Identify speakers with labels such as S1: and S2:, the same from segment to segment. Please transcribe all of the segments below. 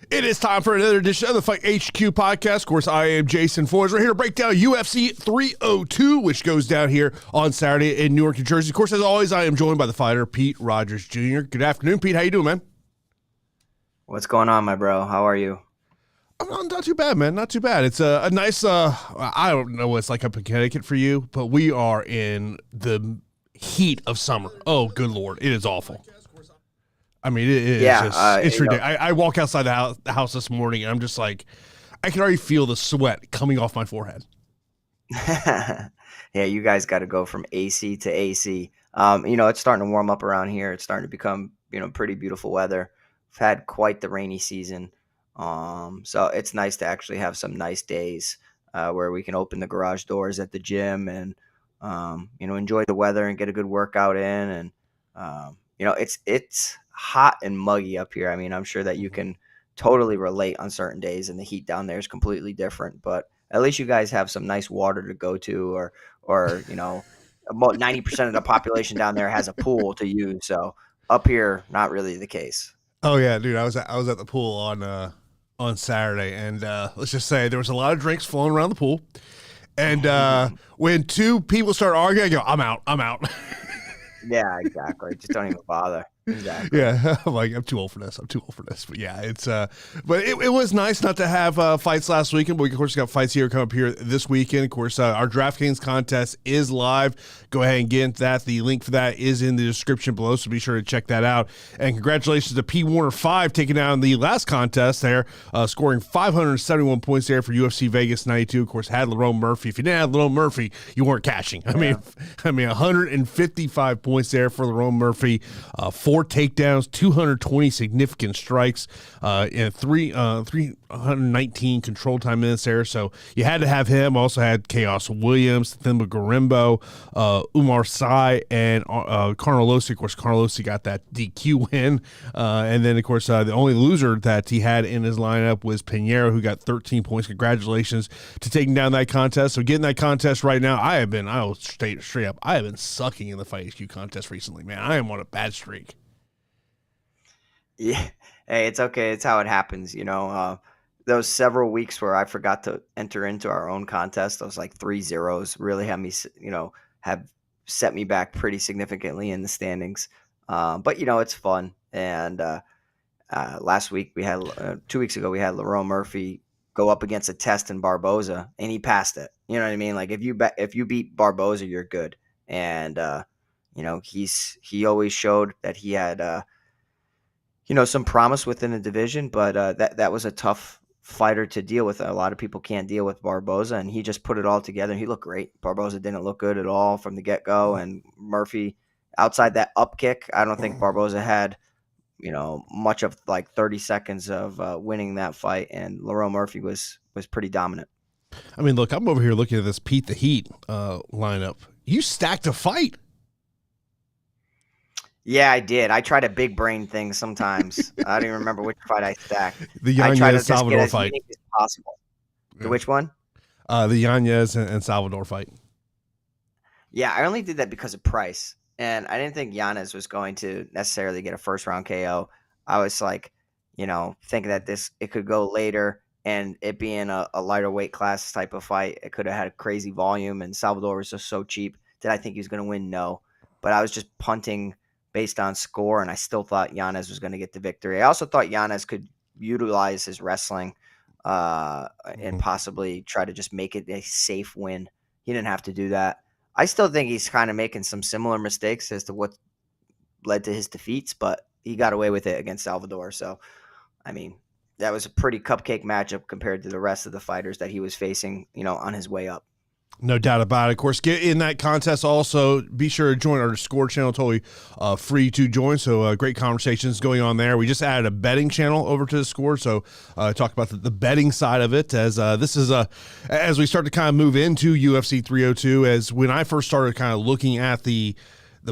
S1: It is time for another edition of the Fight HQ podcast. Of course, I am Jason Floyd. We're here to break down UFC 302, which goes down here on Saturday in Newark, New Jersey. Of course, as always, I am joined by the fighter, Pete Rogers Jr. Good afternoon, Pete. How you doing, man?
S2: What's going on, my bro? How are you?
S1: I'm not too bad, man. Not too bad. It's a nice, I don't know what it's like up in Connecticut for you, but we are in the heat of summer. Oh, good Lord. It is awful. I mean, it's ridiculous. I walk outside the house this morning, and I'm just like, I can already feel the sweat coming off my forehead.
S2: Yeah, you guys got to go from AC to AC. It's starting to warm up around here. It's starting to become, pretty beautiful weather. We've had quite the rainy season. So it's nice to actually have some nice days where we can open the garage doors at the gym and, enjoy the weather and get a good workout in. And, it's hot and muggy up here. I mean, I'm sure that you can totally relate on certain days, and the heat down there is completely different. But at least you guys have some nice water to go to, or about 90% of the population down there has a pool to use. So up here, not really the case.
S1: Oh yeah, dude, I was at the pool on Saturday, and let's just say there was a lot of drinks flowing around the pool. And when two people start arguing, I go, I'm out.
S2: Yeah, exactly. Just don't even bother. Exactly.
S1: Yeah, I'm like, I'm too old for this. But yeah, it's but it was nice not to have fights last weekend. But we, of course, got fights here coming up here this weekend. Of course, our DraftKings contest is live. Go ahead and get into that. The link for that is in the description below, so be sure to check that out. And congratulations to P. Warner 5 taking down the last contest there, scoring 571 points there for UFC Vegas 92. Of course, had Lerone Murphy. If you didn't have Lerone Murphy, you weren't cashing. I mean, 155 points there for Lerone Murphy. 4 takedowns, 220 significant strikes, and 319 control time minutes there. So you had to have him. Also had Chaos Williams, Thimba Garimbo, Umar Sy, and Carnelossi. Of course, Carnelossi got that DQ win. And then, of course, the only loser that he had in his lineup was Pinheiro, who got 13 points. Congratulations to taking down that contest. So getting that contest right now, I'll straight up, I have been sucking in the Fight HQ contest recently, man. I am on a bad streak.
S2: Yeah. Hey, it's okay. It's how it happens. Those several weeks where I forgot to enter into our own contest, those like 3 zeros really have me, have set me back pretty significantly in the standings. But it's fun. And last week we had, 2 weeks ago, we had Lerone Murphy go up against a test in Barboza, and he passed it. You know what I mean? Like if you beat Barboza, you're good. And, he always showed that he had, some promise within the division, but that was a tough fighter to deal with. A lot of people can't deal with Barboza, and he just put it all together. He looked great. Barboza didn't look good at all from the get-go, and Murphy, outside that up kick, I don't think Barboza had, much of like 30 seconds of winning that fight, and Lerone Murphy was pretty dominant.
S1: I mean, look, I'm over here looking at this Pete the Heat lineup. You stacked a fight.
S2: Yeah, I did. I try to big brain things sometimes. I don't even remember which fight I stacked.
S1: The Yanez Salvador fight.
S2: As possible. Yeah. Which one?
S1: The Yanez and Salvador fight.
S2: Yeah, I only did that because of price. And I didn't think Yanez was going to necessarily get a first round KO. I was like, thinking that it could go later, and it being a lighter weight class type of fight, it could have had a crazy volume, and Salvador was just so cheap. Did I think he was going to win? No. But I was just punting based on score, and I still thought Yanez was going to get the victory. I also thought Yanez could utilize his wrestling and possibly try to just make it a safe win. He didn't have to do that. I still think he's kind of making some similar mistakes as to what led to his defeats, but he got away with it against Salvador. So, I mean, that was a pretty cupcake matchup compared to the rest of the fighters that he was facing, on his way up.
S1: No doubt about it. Of course, get in that contest. Also, be sure to join our Discord channel. Totally free to join. So great conversations going on there. We just added a betting channel over to Discord. So talk about the betting side of it, as this is as we start to kind of move into UFC 302. As when I first started kind of looking at the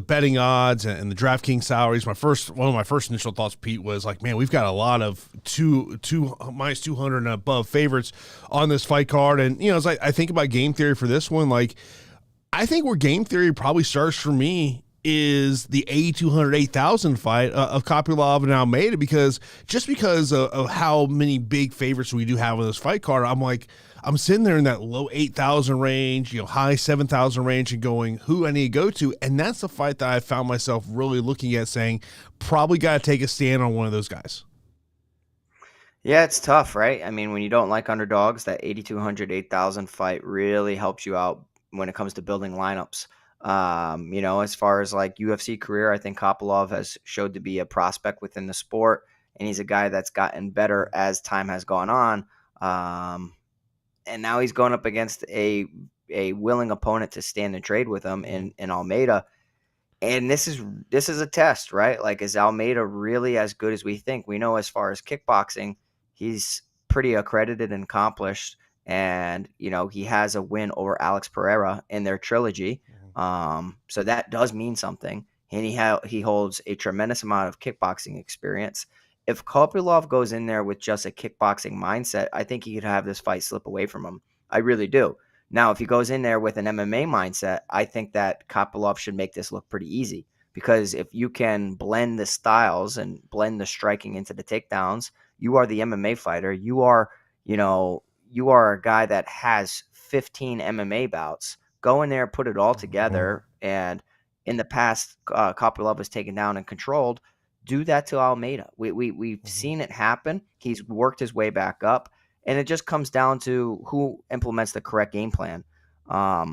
S1: betting odds and the DraftKings salaries, one of my first initial thoughts, Pete, was like, man, we've got a lot of minus 200 and above favorites on this fight card. And, as I think about game theory for this one, like, I think where game theory probably starts for me is the 8,200, 8,000 fight of Kopylov and Almeida, because of how many big favorites we do have on this fight card. I'm sitting there in that low 8,000 range, high 7,000 range, and going, who I need to go to. And that's the fight that I found myself really looking at, saying, probably got to take a stand on one of those guys.
S2: Yeah, it's tough, right? I mean, when you don't like underdogs, that 8,200, 8,000 fight really helps you out when it comes to building lineups. As far as like UFC career, I think Kopylov has showed to be a prospect within the sport, and he's a guy that's gotten better as time has gone on. And now he's going up against a willing opponent to stand and trade with him in Almeida. And this is a test, right? Like, is Almeida really as good as we think? We know as far as kickboxing, he's pretty accredited and accomplished. And, he has a win over Alex Pereira in their trilogy. So that does mean something. And he holds a tremendous amount of kickboxing experience. If Kopylov goes in there with just a kickboxing mindset, I think he could have this fight slip away from him. I really do. Now, if he goes in there with an MMA mindset, I think that Kopylov should make this look pretty easy, because if you can blend the styles and blend the striking into the takedowns, you are the MMA fighter. You are a guy that has 15 MMA bouts. Go in there, put it all together. And in the past, Kopylov was taken down and controlled. Do that to Almeida. We've seen it happen. He's worked his way back up. And it just comes down to who implements the correct game plan. That's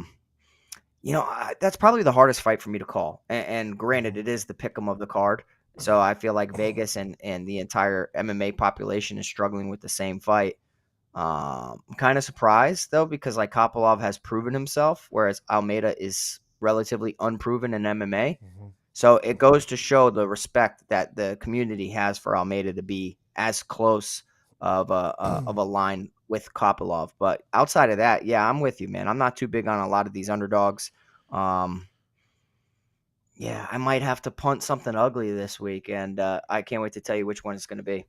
S2: probably the hardest fight for me to call. And granted, it is the pick'em of the card. So I feel like Vegas and the entire MMA population is struggling with the same fight. I'm kind of surprised, though, because like Kopylov has proven himself, whereas Almeida is relatively unproven in MMA. So it goes to show the respect that the community has for Almeida to be as close of a line with Kopylov. But outside of that, yeah, I'm with you, man. I'm not too big on a lot of these underdogs. I might have to punt something ugly this week, and I can't wait to tell you which one it's going to be.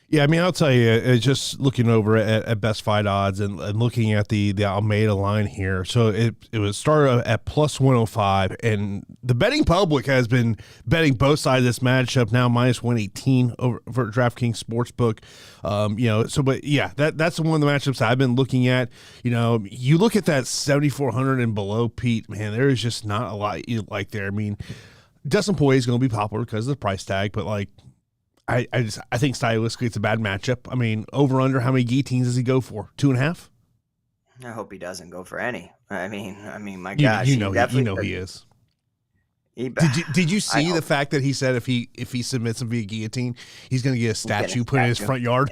S1: Yeah, I mean, I'll tell you, just looking over at Best Fight Odds and looking at the Almeida line here. So it was started at plus 105, and the betting public has been betting both sides of this matchup, now minus 118 over for DraftKings Sportsbook. But yeah, that's one of the matchups I've been looking at. You look at that 7,400 and below, Pete, man, there is just not a lot you like there. I mean, Dustin Poirier is going to be popular because of the price tag, but like, I think stylistically it's a bad matchup. I mean, over under, how many guillotines does he go for? 2.5?
S2: I hope he doesn't go for any. I mean, my gosh,
S1: he is. Did you see the fact that he said if he submits him via guillotine, he's going to get a statue put in his front yard?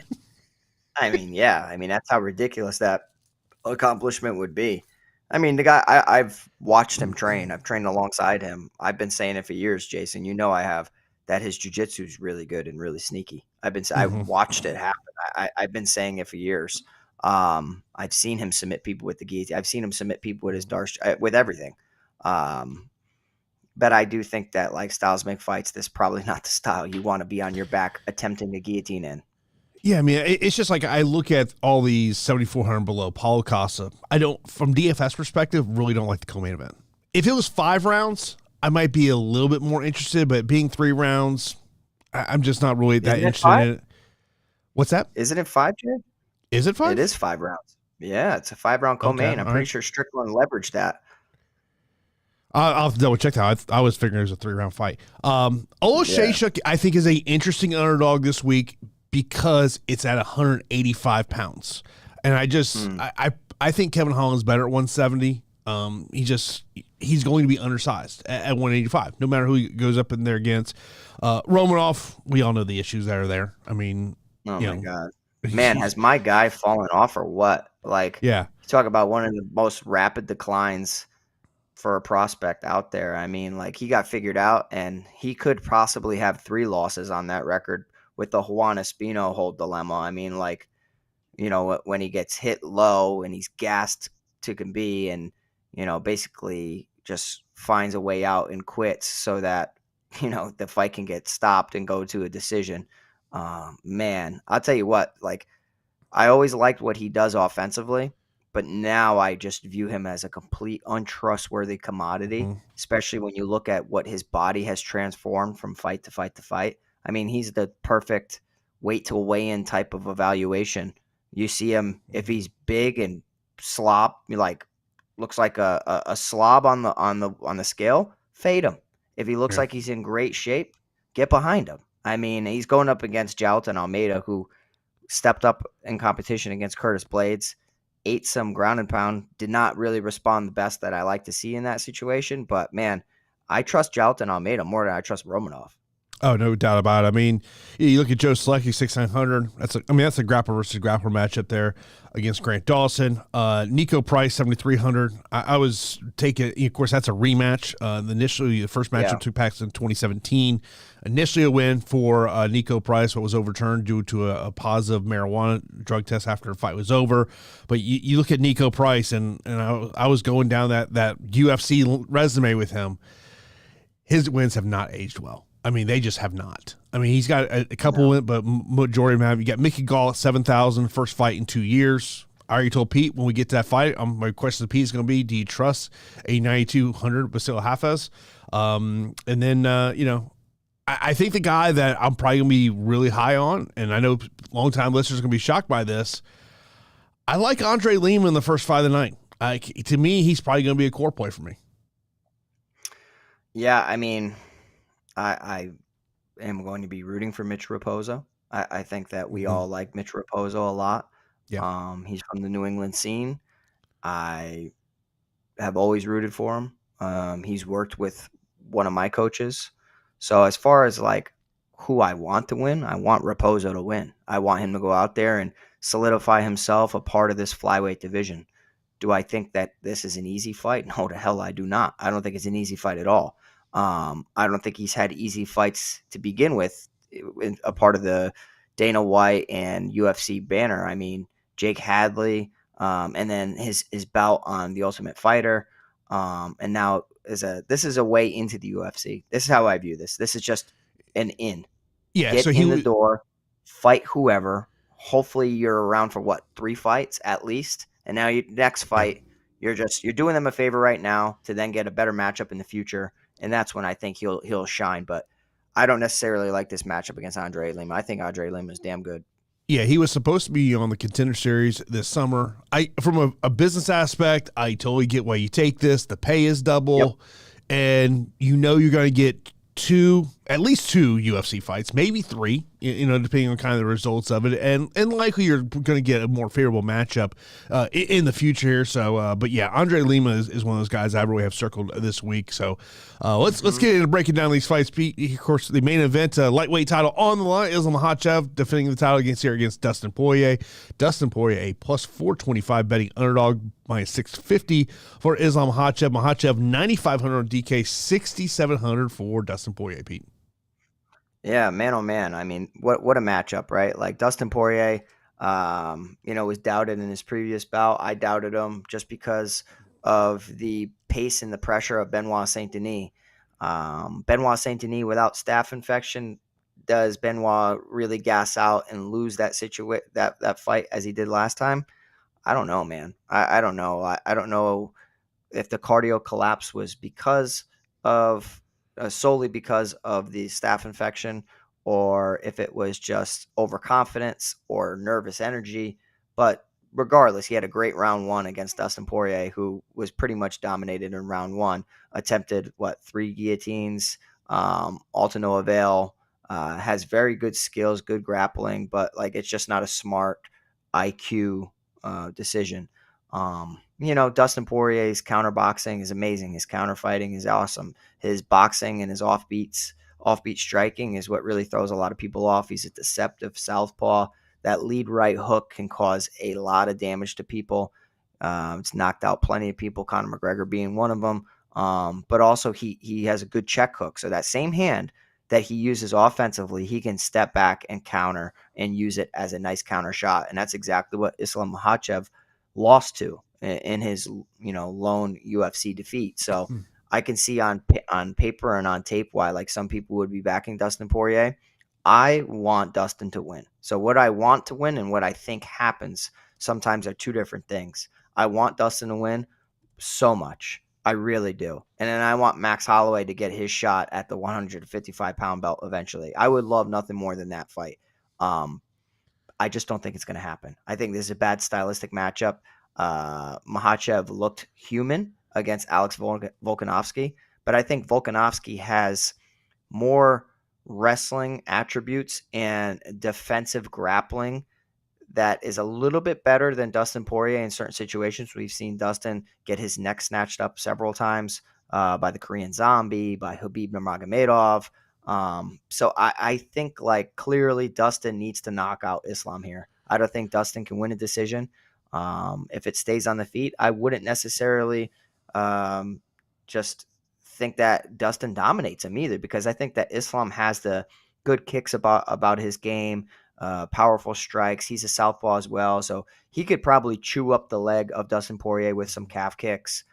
S2: I mean, yeah. I mean, that's how ridiculous that accomplishment would be. I mean, the guy, I've watched him train. I've trained alongside him. I've been saying it for years, Jason. I have. That his jiu-jitsu is really good and really sneaky. I've watched it happen. I've been saying it for years. I've seen him submit people with the guillotine. I've seen him submit people with his darts, with everything. But I do think that like styles make fights. This is probably not the style you want to be on your back attempting a guillotine in.
S1: Yeah, I mean, it's just like I look at all these 7,400 below. Paulo, Costa. I don't, from DFS perspective, really don't like the co-main event. If it was 5 rounds, I might be a little bit more interested, but being 3 rounds, I'm just not really that interested in it. What's that?
S2: Isn't it 5, Jay?
S1: Is it 5?
S2: It is 5 rounds. Yeah, it's a 5-round co-main. I'm pretty sure Strickland leveraged that.
S1: I'll have to double check that. I was figuring it was a 3-round fight. Oleksiejczuk, I think, is a interesting underdog this week because it's at 185 pounds. And I think Kevin Holland's better at 170. He's going to be undersized at 185, no matter who he goes up in there against. Romanov, we all know the issues that are there. I mean,
S2: my God, man, has my guy fallen off or what? Like,
S1: yeah,
S2: you talk about one of the most rapid declines for a prospect out there. I mean, like, he got figured out, and he could possibly have 3 losses on that record with the Juan Espino hold dilemma. I mean, like, when he gets hit low and he's gassed to can be, and basically just finds a way out and quits so that, the fight can get stopped and go to a decision. Man, I'll tell you what, like, I always liked what he does offensively, but now I just view him as a complete untrustworthy commodity,
S1: Mm-hmm.
S2: especially when you look at what his body has transformed from fight to fight to fight. I mean, he's the perfect weight to weigh-in type of evaluation. You see him, if he's big and slop, like looks like a slob on the scale, fade him. If he looks
S1: Yeah.
S2: like he's in great shape, get behind him. I mean, he's going up against Jailton Almeida, who stepped up in competition against Curtis Blades, ate some ground and pound, did not really respond the best that I like to see in that situation. But man, I trust Jailton Almeida more than I trust Romanov.
S1: Oh, no doubt about it. I mean, you look at Joe Solecki, 6,900. That's a grappler versus grappler matchup there against Grant Dawson. Niko Price, 7,300. I was taking, of course, that's a rematch. The first matchup took place in 2017. Initially a win for Niko Price, but was overturned due to a positive marijuana drug test after the fight was over. But you look at Niko Price, and I was going down that UFC resume with him. His wins have not aged well. I mean, they just have not. I mean, he's got a couple wins, but majority of them have. You got Mickey Gall at 7,000, first fight in 2 years. I already told Pete when we get to that fight, my question to Pete is going to be, do you trust a 9,200 Bassil Hafez? And then, I think the guy that I'm probably going to be really high on, and I know long-time listeners are going to be shocked by this, I like Andre Lima in the first fight of the night. To me, he's probably going to be a core play for me.
S2: Yeah, I mean, I am going to be rooting for Mitch Raposo. I think that we all like Mitch Raposo a lot.
S1: Yeah.
S2: He's from the New England scene. I have always rooted for him. He's worked with one of my coaches. So as far as like who I want to win, I want Raposo to win. I want him to go out there and solidify himself a part of this flyweight division. Do I think that this is an easy fight? No, the hell I do not. I don't think it's an easy fight at all. I don't think he's had easy fights to begin with, a part of the Dana White and UFC banner. I mean, Jake Hadley, and then his bout on The Ultimate Fighter, and now this is a way into the UFC. This is how I view this. This is just an in.
S1: Yeah,
S2: Get
S1: so
S2: in the door, fight whoever. Hopefully, you're around for 3 fights at least, and now your next fight, you're doing them a favor right now to then get a better matchup in the future. And that's when I think he'll shine. But I don't necessarily like this matchup against Andre Lima. I think Andre Lima is damn good.
S1: Yeah, he was supposed to be on the Contender Series this summer. From a business aspect, I totally get why you take this. The pay is double, and you're going to get at least two UFC fights, maybe 3, depending on kind of the results of it, and likely you're going to get a more favorable matchup in the future here. So, but yeah, Andre Lima is one of those guys I really have circled this week. So, let's get into breaking down these fights. Pete, of course, the main event, lightweight title on the line. Islam Makhachev defending the title against Dustin Poirier. Dustin Poirier, a plus 425 betting underdog, minus 650 for Islam Makhachev. Makhachev 9,500 on DK, 6,700 for Dustin Poirier. Pete.
S2: Yeah, man, oh man. I mean, what a matchup, right? Like Dustin Poirier, was doubted in his previous bout. I doubted him just because of the pace and the pressure of Benoit Saint Denis. Benoit Saint Denis without staph infection, does Benoit really gas out and lose that that fight as he did last time? I don't know, man. I don't know. I don't know if the cardio collapse was because of solely because of the staph infection, or if it was just overconfidence or nervous energy. But regardless, he had a great round 1 against Dustin Poirier, who was pretty much dominated in round 1. Attempted 3 guillotines, all to no avail. Has very good skills, good grappling, but it's just not a smart IQ decision. Dustin Poirier's counter boxing is amazing. His counter fighting is awesome. His boxing and his offbeat striking is what really throws a lot of people off. He's a deceptive southpaw. That lead right hook can cause a lot of damage to people. It's knocked out plenty of people, Conor McGregor being one of them. But also he has a good check hook. So that same hand that he uses offensively, he can step back and counter and use it as a nice counter shot. And that's exactly what Islam Makhachev lost to in his lone UFC defeat. So I can see on paper and on tape why some people would be backing Dustin Poirier. I want Dustin to win. So what I want to win and what I think happens sometimes are two different things. I want Dustin to win so much. I really do. And then I want Max Holloway to get his shot at the 155-pound belt eventually. I would love nothing more than that fight. I just don't think it's going to happen. I think this is a bad stylistic matchup. Makhachev looked human against Alex Volkanovski, but I think Volkanovski has more wrestling attributes and defensive grappling that is a little bit better than Dustin Poirier in certain situations. We've seen Dustin get his neck snatched up several times by the Korean Zombie, by Khabib Nurmagomedov. So I think like clearly Dustin needs to knock out Islam here. I don't think Dustin can win a decision. If it stays on the feet, I wouldn't necessarily just think that Dustin dominates him either, because I think that Islam has the good kicks about his game, powerful strikes. He's a southpaw as well, so he could probably chew up the leg of Dustin Poirier with some calf kicks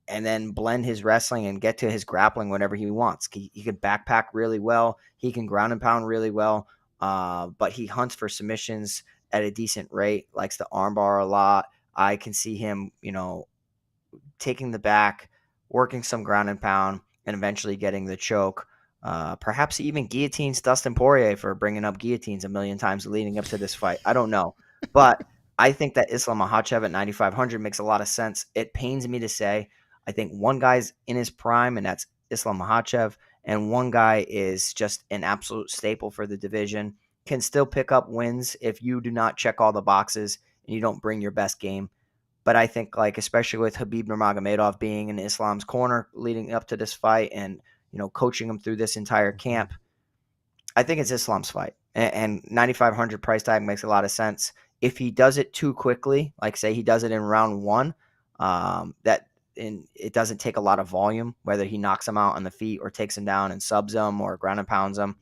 S2: and then blend his wrestling and get to his grappling whenever he wants. He can backpack really well. He can ground and pound really well, but he hunts for submissions at a decent rate, likes to armbar a lot. I can see him, taking the back, working some ground and pound, and eventually getting the choke. Perhaps he even guillotines Dustin Poirier for bringing up guillotines a million times leading up to this fight. I don't know. But I think that Islam Makhachev at 9,500 makes a lot of sense. It pains me to say. I think one guy's in his prime, and that's Islam Makhachev, and one guy is just an absolute staple for the division. Can still pick up wins if you do not check all the boxes and you don't bring your best game. But I think, like, especially with Khabib Nurmagomedov being in Islam's corner leading up to this fight and, coaching him through this entire camp, I think it's Islam's fight. And 9,500 price tag makes a lot of sense. If he does it too quickly, like say he does it in round one, it doesn't take a lot of volume, whether he knocks him out on the feet or takes him down and subs him or ground and pounds him.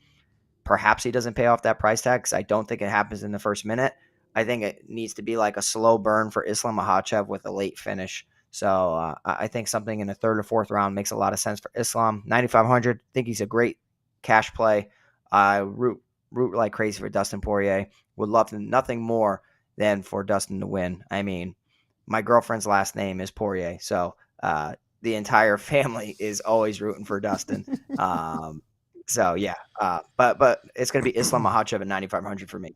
S2: Perhaps he doesn't pay off that price tag because I don't think it happens in the first minute. I think it needs to be like a slow burn for Islam Makhachev with a late finish. So I think something in the third or fourth round makes a lot of sense for Islam. 9,500, I think he's a great cash play. I root like crazy for Dustin Poirier. Would love nothing more than for Dustin to win. I mean, my girlfriend's last name is Poirier, so the entire family is always rooting for Dustin. So yeah, but it's going to be Islam Makhachev at 9,500 for me.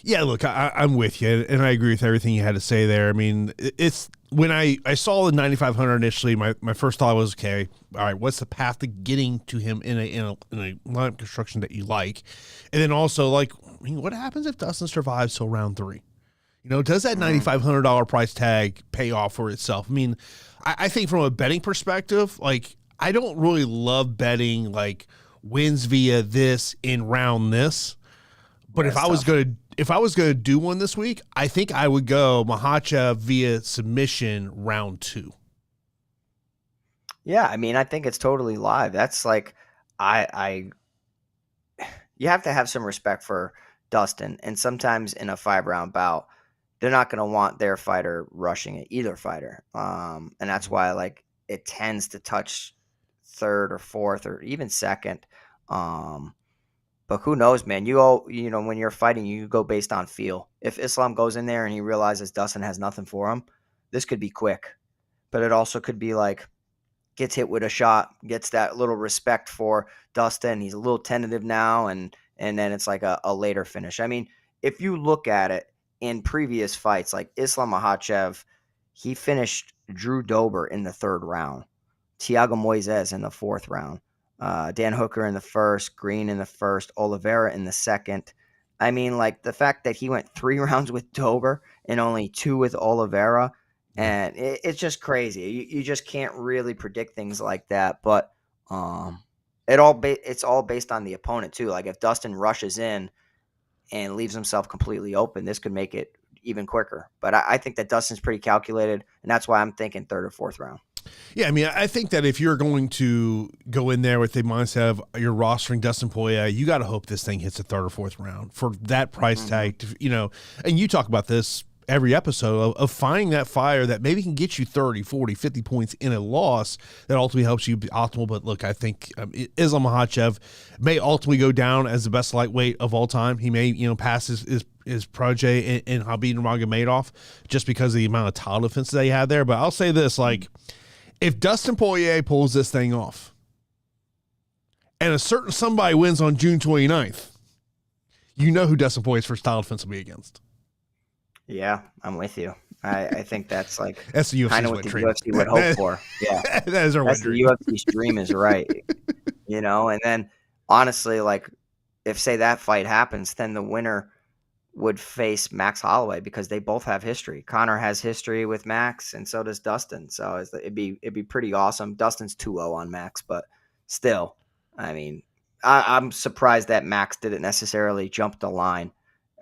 S1: Yeah, look, I'm with you, and I agree with everything you had to say there. I mean, it's when I saw the 9,500 initially, my first thought was, okay, all right, what's the path to getting to him in a lineup construction that you like? And then also, like, I mean, what happens if Dustin survives till round 3? Does that $9,500 price tag pay off for itself? I mean, I think from a betting perspective, like, I don't really love betting like wins via this in round this. But if I was going to do one this week, I think I would go Makhachev via submission round 2.
S2: Yeah, I mean, I think it's totally live. That's like, you have to have some respect for Dustin, and sometimes in a 5-round bout, they're not going to want their fighter rushing it, either fighter, and that's why like it tends to touch third or fourth or even second. But who knows, man? When you're fighting, you go based on feel. If Islam goes in there and he realizes Dustin has nothing for him, this could be quick. But it also could be like, gets hit with a shot, gets that little respect for Dustin. He's a little tentative now, and then it's like a later finish. I mean, if you look at it in previous fights, like Islam Makhachev, he finished Drew Dober in the 3rd round, Thiago Moises in the 4th round. Dan Hooker in the 1st, Green in the 1st, Oliveira in the 2nd. I mean, like the fact that he went 3 rounds with Dober and only 2 with Oliveira, and it's just crazy. You just can't really predict things like that. But it's all based on the opponent too. Like if Dustin rushes in and leaves himself completely open, this could make it even quicker. But I think that Dustin's pretty calculated, and that's why I'm thinking 3rd or 4th round.
S1: Yeah, I mean, I think that if you're going to go in there with the mindset of you're rostering Dustin Poirier, you got to hope this thing hits the 3rd or 4th round for that price tag. And you talk about this every episode of finding that fire that maybe can get you 30, 40, 50 points in a loss that ultimately helps you be optimal. But look, I think Islam Makhachev may ultimately go down as the best lightweight of all time. He may, pass his protege in Khabib Nurmagomedov just because of the amount of title defenses that he had there. But I'll say this, if Dustin Poirier pulls this thing off and a certain somebody wins on June 29th, you know who Dustin Poirier's first title defense will be against.
S2: Yeah, I'm with you. I think that's
S1: that's the
S2: kind of what the UFC would hope for. Yeah,
S1: that is our
S2: that's the UFC's dream is right. And then honestly, if say that fight happens, then the winner would face Max Holloway because they both have history. Conor has history with Max, and so does Dustin. So it'd be pretty awesome. Dustin's 2-0 on Max, but still, I mean, I'm surprised that Max didn't necessarily jump the line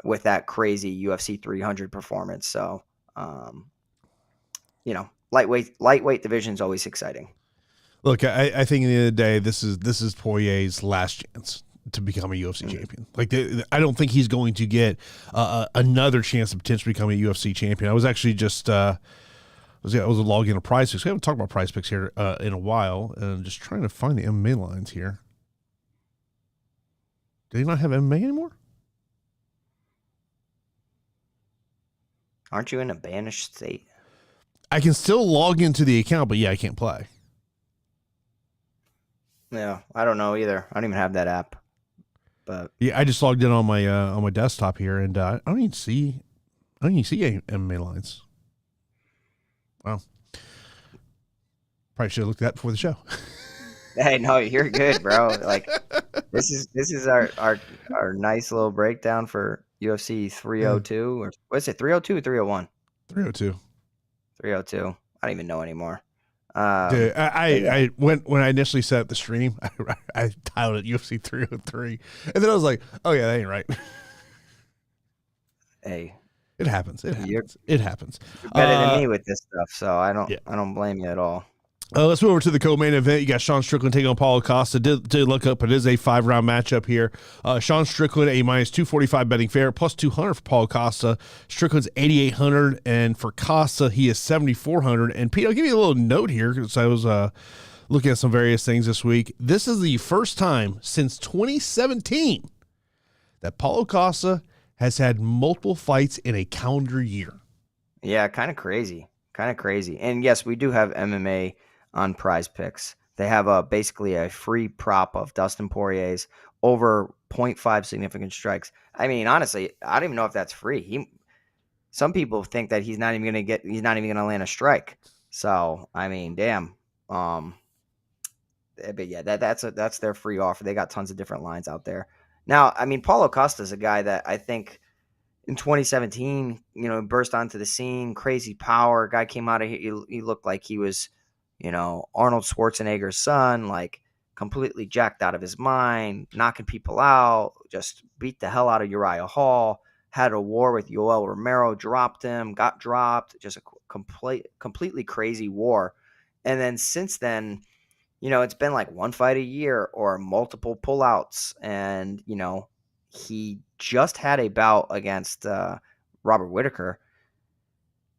S2: with that crazy UFC 300 performance. So, lightweight division is always exciting.
S1: Look, I think at the end of the day, this is Poirier's last chance to become a UFC champion. I don't think he's going to get another chance to potentially become a UFC champion. I was actually just I was logging a Prize Picks. We haven't talked about Prize Picks here in a while, and I'm just trying to find the MMA lines here. Do they not have MMA anymore?
S2: Aren't you in a banished state?
S1: I can still log into the account, but yeah, I can't play.
S2: Yeah, I don't know either. I don't even have that app. But
S1: yeah, I just logged in on my desktop here, and I don't even see any MMA lines. Wow, probably should have looked at that before the show.
S2: Hey, no, you're good, bro. This is our nice little breakdown for UFC 302 or what's it? 302 or 301?
S1: 302.
S2: 302. I don't even know anymore.
S1: Dude, I when I initially set up the stream, I titled it UFC 303, and then I was like, oh yeah, that ain't right.
S2: Hey,
S1: it happens. It happens.
S2: You're better than me with this stuff, so I don't blame you at all.
S1: Let's move over to the co-main event. You got Sean Strickland taking on Paulo Costa. Did look up, but it is a 5-round matchup here. Sean Strickland, a minus 245 betting favorite, plus 200 for Paulo Costa. Strickland's 8,800, and for Costa, he is 7,400. And Pete, I'll give you a little note here because I was looking at some various things this week. This is the first time since 2017 that Paulo Costa has had multiple fights in a calendar year.
S2: Yeah, kind of crazy. And yes, we do have MMA on Prize Picks. They have basically a free prop of Dustin Poirier's over 0.5 significant strikes. I mean, honestly, I don't even know if that's free. Some people think that he's not even going to land a strike. So, I mean, damn. But yeah, that's their free offer. They got tons of different lines out there. Now, I mean, Paulo Costa is a guy that I think in 2017, burst onto the scene, crazy power. Guy came out of here. He looked like he was, Arnold Schwarzenegger's son, completely jacked out of his mind, knocking people out, just beat the hell out of Uriah Hall, had a war with Yoel Romero, dropped him, got dropped, just a completely crazy war. And then since then, it's been like one fight a year or multiple pullouts. And, he just had a bout against Robert Whittaker.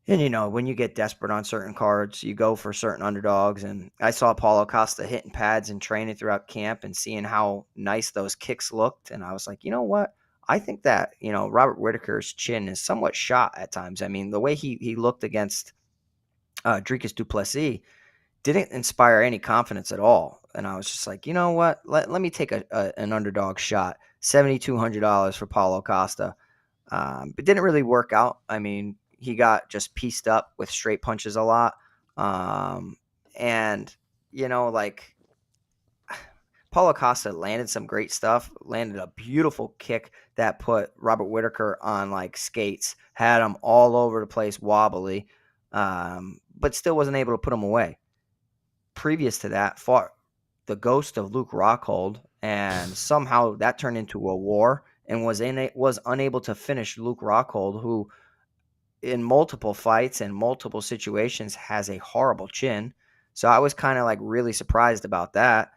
S2: And, when you get desperate on certain cards, you go for certain underdogs. And I saw Paulo Costa hitting pads and training throughout camp and seeing how nice those kicks looked. And I was like, you know what? I think that, Robert Whittaker's chin is somewhat shot at times. I mean, the way he looked against Dricus du Plessis didn't inspire any confidence at all. And I was just like, you know what? Let me take an underdog shot. $7,200 for Paulo Costa. It didn't really work out. I mean, he got just pieced up with straight punches a lot. And, Paulo Costa landed some great stuff, landed a beautiful kick that put Robert Whittaker on skates, had him all over the place wobbly, but still wasn't able to put him away. Previous to that, fought the ghost of Luke Rockhold, and somehow that turned into a war and was unable to finish Luke Rockhold, who in multiple fights and multiple situations has a horrible chin. So I was kind of really surprised about that.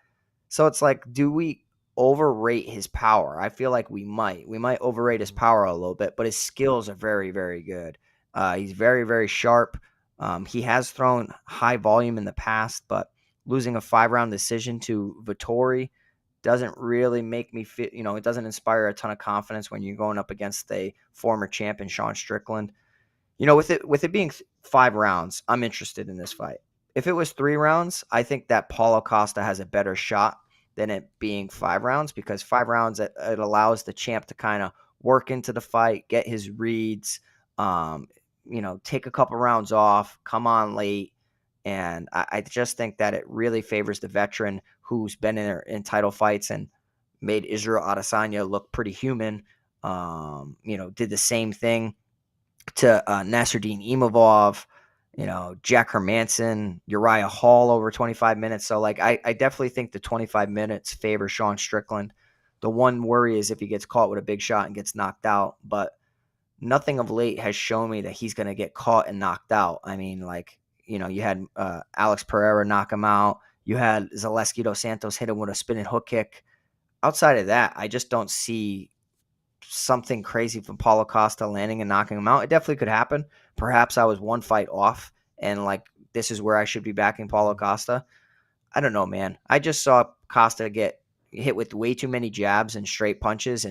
S2: So it's do we overrate his power? I feel like we might overrate his power a little bit, but his skills are very, very good. He's very, very sharp. He has thrown high volume in the past, but losing a 5-round decision to Vettori doesn't really make me feel, it doesn't inspire a ton of confidence when you're going up against a former champion, Sean Strickland. With it being 5 rounds, I'm interested in this fight. If it was 3 rounds, I think that Paulo Costa has a better shot than it being 5 rounds, because 5 rounds, it allows the champ to kind of work into the fight, get his reads, take a couple rounds off, come on late. And I just think that it really favors the veteran who's been in title fights and made Israel Adesanya look pretty human. Did the same thing to Nasruddin Imavov, Jack Hermanson, Uriah Hall over 25 minutes. So, I definitely think the 25 minutes favor Sean Strickland. The one worry is if he gets caught with a big shot and gets knocked out. But nothing of late has shown me that he's going to get caught and knocked out. I mean, you had Alex Pereira knock him out. You had Zaleski dos Santos hit him with a spinning hook kick. Outside of that, I just don't see something crazy from Paulo Costa landing and knocking him out. It definitely could happen. Perhaps I was one fight off, and this is where I should be backing Paulo Costa. I don't know, man. I just saw Costa get hit with way too many jabs and straight punches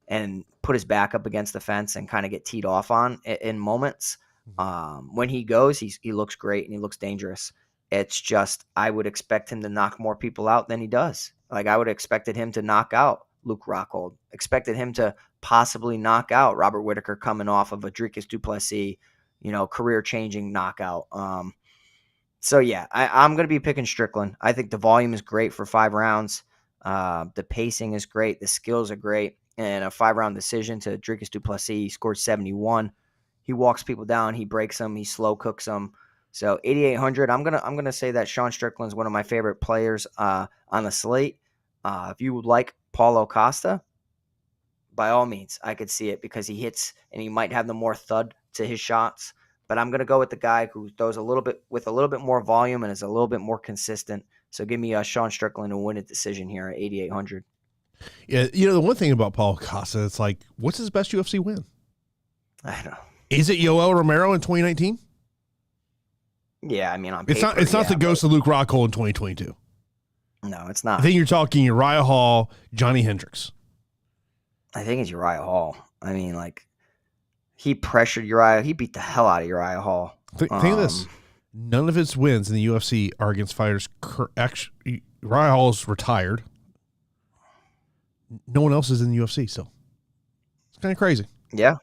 S2: and put his back up against the fence and kind of get teed off on in moments. When he goes, he looks great and he looks dangerous. It's just I would expect him to knock more people out than he does. I would have expected him to knock out Luke Rockhold, expected him to possibly knock out Robert Whittaker coming off of a Dricus du Plessis, career-changing knockout. So, yeah, I'm going to be picking Strickland. I think the volume is great for 5 rounds. The pacing is great. The skills are great. And a 5-round decision to Dricus du Plessis. He scored 71. He walks people down. He breaks them. He slow cooks them. So 8,800. I'm gonna say that Sean Strickland is one of my favorite players on the slate. If you would like Paulo Costa, by all means, I could see it because he hits and he might have the more thud to his shots. But I'm gonna go with the guy who throws a little bit more volume and is a little bit more consistent. So give me Sean Strickland to win a decision here at 8,800.
S1: Yeah, the one thing about Paulo Costa, it's what's his best UFC win?
S2: I don't know.
S1: Is it Yoel Romero in 2019?
S2: Yeah, I mean, on
S1: paper,
S2: it's
S1: not the ghost of Luke Rockhold in 2022.
S2: No, it's not.
S1: I think you're talking Uriah Hall, Johnny Hendricks.
S2: I think it's Uriah Hall. I mean, he pressured Uriah. He beat the hell out of Uriah Hall.
S1: Think of this. None of his wins in the UFC are against fighters. Actually, Uriah Hall's retired. No one else is in the UFC still. It's kind of crazy.
S2: Yeah.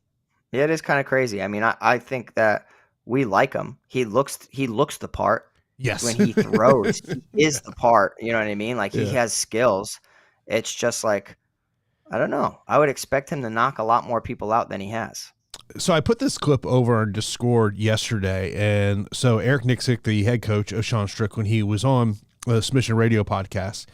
S2: Yeah, it is kind of crazy. I mean, I think that we like him. He looks the part.
S1: Yes.
S2: When he throws, he is the part. You know what I mean? He has skills. It's just I don't know. I would expect him to knock a lot more people out than he has.
S1: So I put this clip over on Discord yesterday, and so Eric Nixick, the head coach of Sean Strickland, he was on the Submission Radio podcast,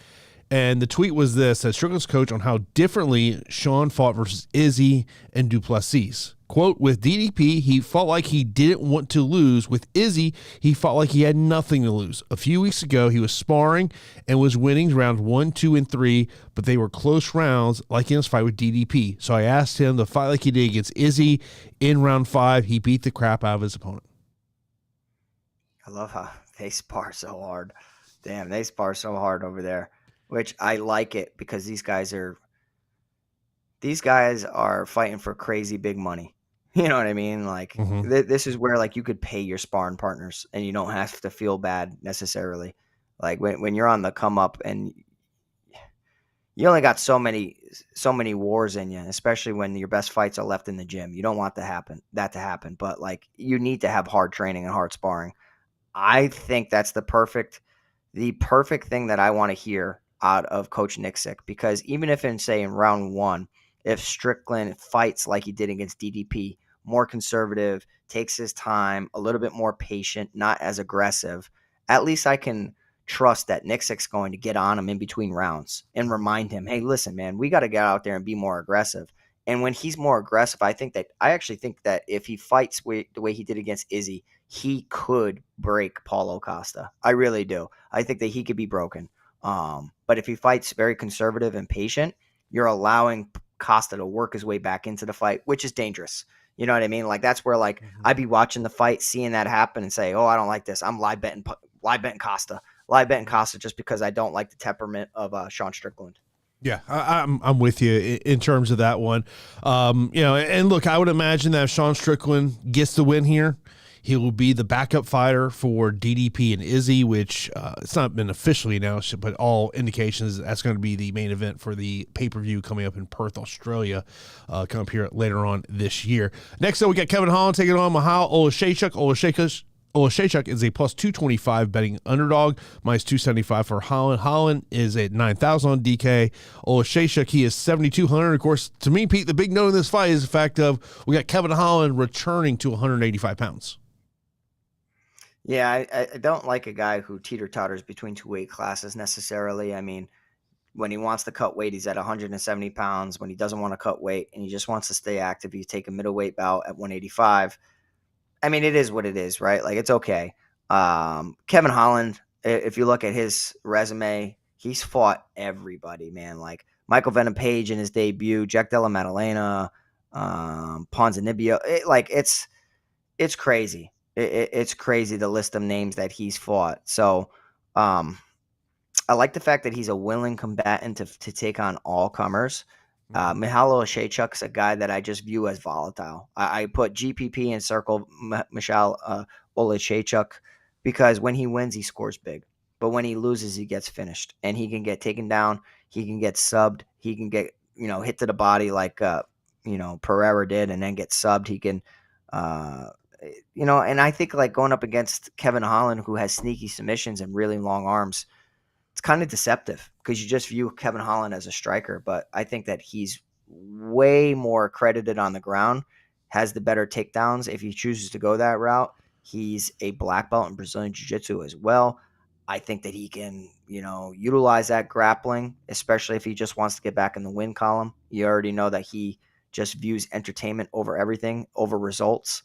S1: and the tweet was this, that Strickland's coach on how differently Sean fought versus Izzy and du Plessis. Quote, with DDP, he felt like he didn't want to lose. With Izzy, he felt like he had nothing to lose. A few weeks ago, he was sparring and was winning rounds 1, 2, and 3, but they were close rounds like in his fight with DDP. So I asked him to fight like he did against Izzy in round 5. He beat the crap out of his opponent.
S2: I love how they spar so hard. Damn, they spar so hard over there, which I like it because these guys are fighting for crazy big money. You know what I mean? This is where you could pay your sparring partners and you don't have to feel bad necessarily. When you're on the come up and you only got so many wars in you, especially when your best fights are left in the gym. You don't want that to happen. But you need to have hard training and hard sparring. I think that's the perfect thing that I want to hear out of Coach Nixick, because even if in round 1, if Strickland fights like he did against DDP, more conservative, takes his time, a little bit more patient, not as aggressive, at least I can trust that Nixick's going to get on him in between rounds and remind him, hey, listen, man, we got to get out there and be more aggressive. And when he's more aggressive, I actually think that if he fights the way he did against Izzy, he could break Paulo Costa. I really do. I think that he could be broken. But if he fights very conservative and patient, you're allowing Costa to work his way back into the fight, which is dangerous. You know what I mean? Like that's where like I'd be watching the fight, seeing that happen, and say, "Oh, I don't like this. I'm live betting Costa just because I don't like the temperament of Sean Strickland."
S1: Yeah, I'm with you in terms of that one. And look, I would imagine that if Sean Strickland gets the win here, he will be the backup fighter for DDP and Izzy, which it's not been officially announced, but all indications that's going to be the main event for the pay-per-view coming up in Perth, Australia, coming up here later on this year. Next up, we got Kevin Holland taking on Michal Oleksiejczuk. Oleksiejczuk is a plus 225 betting underdog, minus 275 for Holland. Holland is at 9,000 on DK. Oleksiejczuk, he is 7,200. Of course, to me, Pete, the big note in this fight is the fact of we got Kevin Holland returning to 185 pounds.
S2: Yeah, I don't like a guy who teeter-totters between two weight classes necessarily. I mean, when he wants to cut weight, he's at 170 pounds. When he doesn't want to cut weight and he just wants to stay active, you take a middleweight bout at 185. I mean, it is what it is, right? Like, it's okay. Kevin Holland, if you look at his resume, he's fought everybody, man. Like Michael Venom Page in his debut, Jack Della Maddalena, Ponzinibbio. It's crazy. It's crazy the list of names that he's fought. So I like the fact that he's a willing combatant to take on all comers. Michal Oleksiejczuk's a guy that I just view as volatile. I put GPP and circle Michal Oleksiejczuk because when he wins, he scores big. But when he loses, he gets finished. And he can get taken down. He can get subbed. He can get, hit to the body like, Pereira did and then get subbed. He can and I think like going up against Kevin Holland, who has sneaky submissions and really long arms, it's kind of deceptive because you just view Kevin Holland as a striker. But I think that he's way more credited on the ground, has the better takedowns if he chooses to go that route. He's a black belt in Brazilian Jiu-Jitsu as well. I think that he can, utilize that grappling, especially if he just wants to get back in the win column. You already know that he just views entertainment over everything, over results.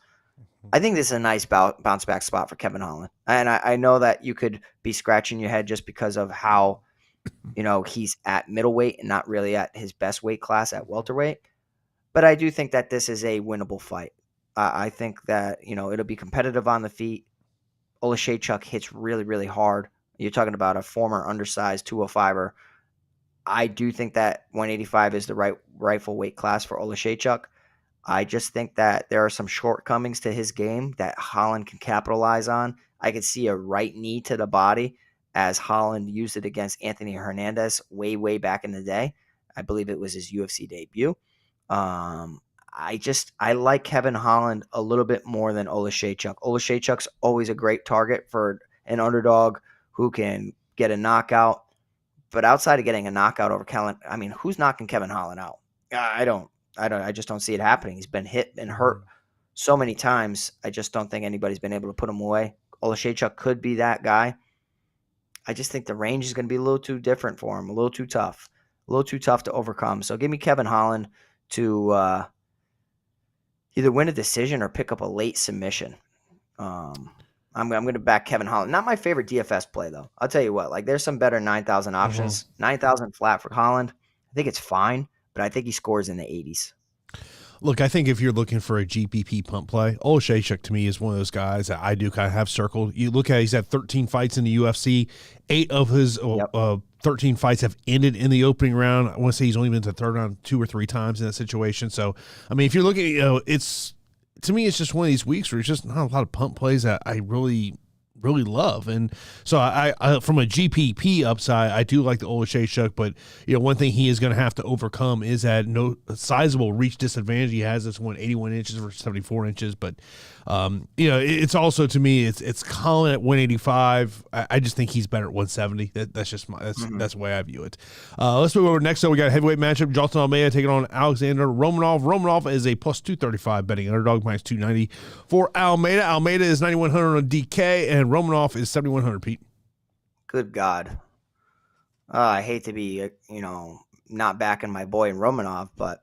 S2: I think this is a nice bounce back spot for Kevin Holland. And I know that you could be scratching your head just because of how, he's at middleweight and not really at his best weight class at welterweight. But I do think that this is a winnable fight. I think that, it'll be competitive on the feet. Oleksiejczuk hits really, really hard. You're talking about a former undersized 205er. I do think that 185 is the rightful weight class for Oleksiejczuk. I just think that there are some shortcomings to his game that Holland can capitalize on. I could see a right knee to the body as Holland used it against Anthony Hernandez way, way back in the day. I believe it was his UFC debut. I like Kevin Holland a little bit more than Oleksiejczuk. Oleksiejczuk's always a great target for an underdog who can get a knockout. But outside of getting a knockout over Kellen, I mean, who's knocking Kevin Holland out? I just don't see it happening. He's been hit and hurt so many times. I just don't think anybody's been able to put him away. Oleksiejczuk could be that guy. I just think the range is going to be a little too different for him, a little too tough to overcome. So give me Kevin Holland to either win a decision or pick up a late submission. I'm going to back Kevin Holland. Not my favorite DFS play, though. I'll tell you what. Like, there's some better 9,000 options. 9,000 flat for Holland. I think it's fine, but I think he scores in the 80s.
S1: Look, I think if you're looking for a GPP pump play, Oleksiejczuk to me is one of those guys that I do kind of have circled. You look at he's had 13 fights in the UFC. 8 of his 13 fights have ended in the opening round. I want to say he's only been to the third round 2 or 3 times in that situation. So, I mean, if you're looking, to me, it's just one of these weeks where it's just not a lot of pump plays that I really love. And so I from a GPP upside, I do like the Oleksiejczuk, but one thing he is going to have to overcome is that no sizable reach disadvantage he has. This one 81 inches versus 74 inches, but it's also, to me, it's Colin at 185. I just think he's better at 170. That's just that's the way I view it. Let's move over next. So we got a heavyweight matchup. Jailton Almeida taking on Alexandr Romanov. Romanov is a plus 235 betting underdog, minus 290 for Almeida. Almeida is 9,100 on DK, and Romanov is 7,100. Pete.
S2: Good God. I hate to be, not backing my boy Romanov, but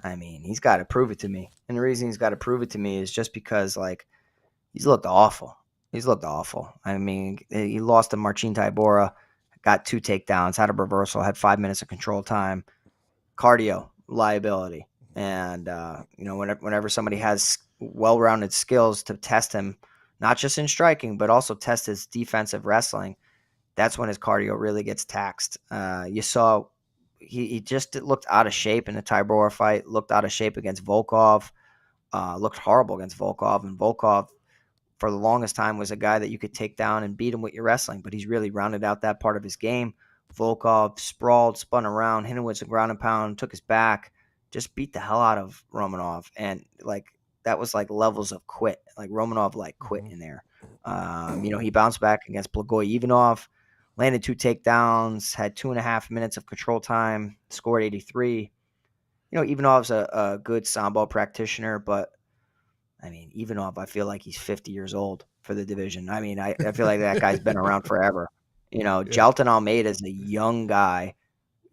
S2: I mean, he's got to prove it to me. And the reason he's got to prove it to me is just because, like, he's looked awful. I mean, he lost to Marcin Tybura, got 2 takedowns, had a reversal, had 5 minutes of control time. Cardio, liability. And, whenever somebody has well-rounded skills to test him, not just in striking, but also test his defensive wrestling, that's when his cardio really gets taxed. You saw he just looked out of shape in the Tybura fight, looked out of shape against Volkov, looked horrible against Volkov. And Volkov, for the longest time, was a guy that you could take down and beat him with your wrestling, but he's really rounded out that part of his game. Volkov sprawled, spun around, hit him with some ground and pound, took his back, just beat the hell out of Romanov. And that was like levels of quit. Like Romanov quit in there. He bounced back against Blagoy Ivanov, landed 2 takedowns, had 2.5 minutes of control time, scored 83. Ivanov's a good sambo practitioner, but I mean, Ivanov, I feel like he's 50 years old for the division. I mean, I feel like that guy's been around forever. Jailton Almeida is a young guy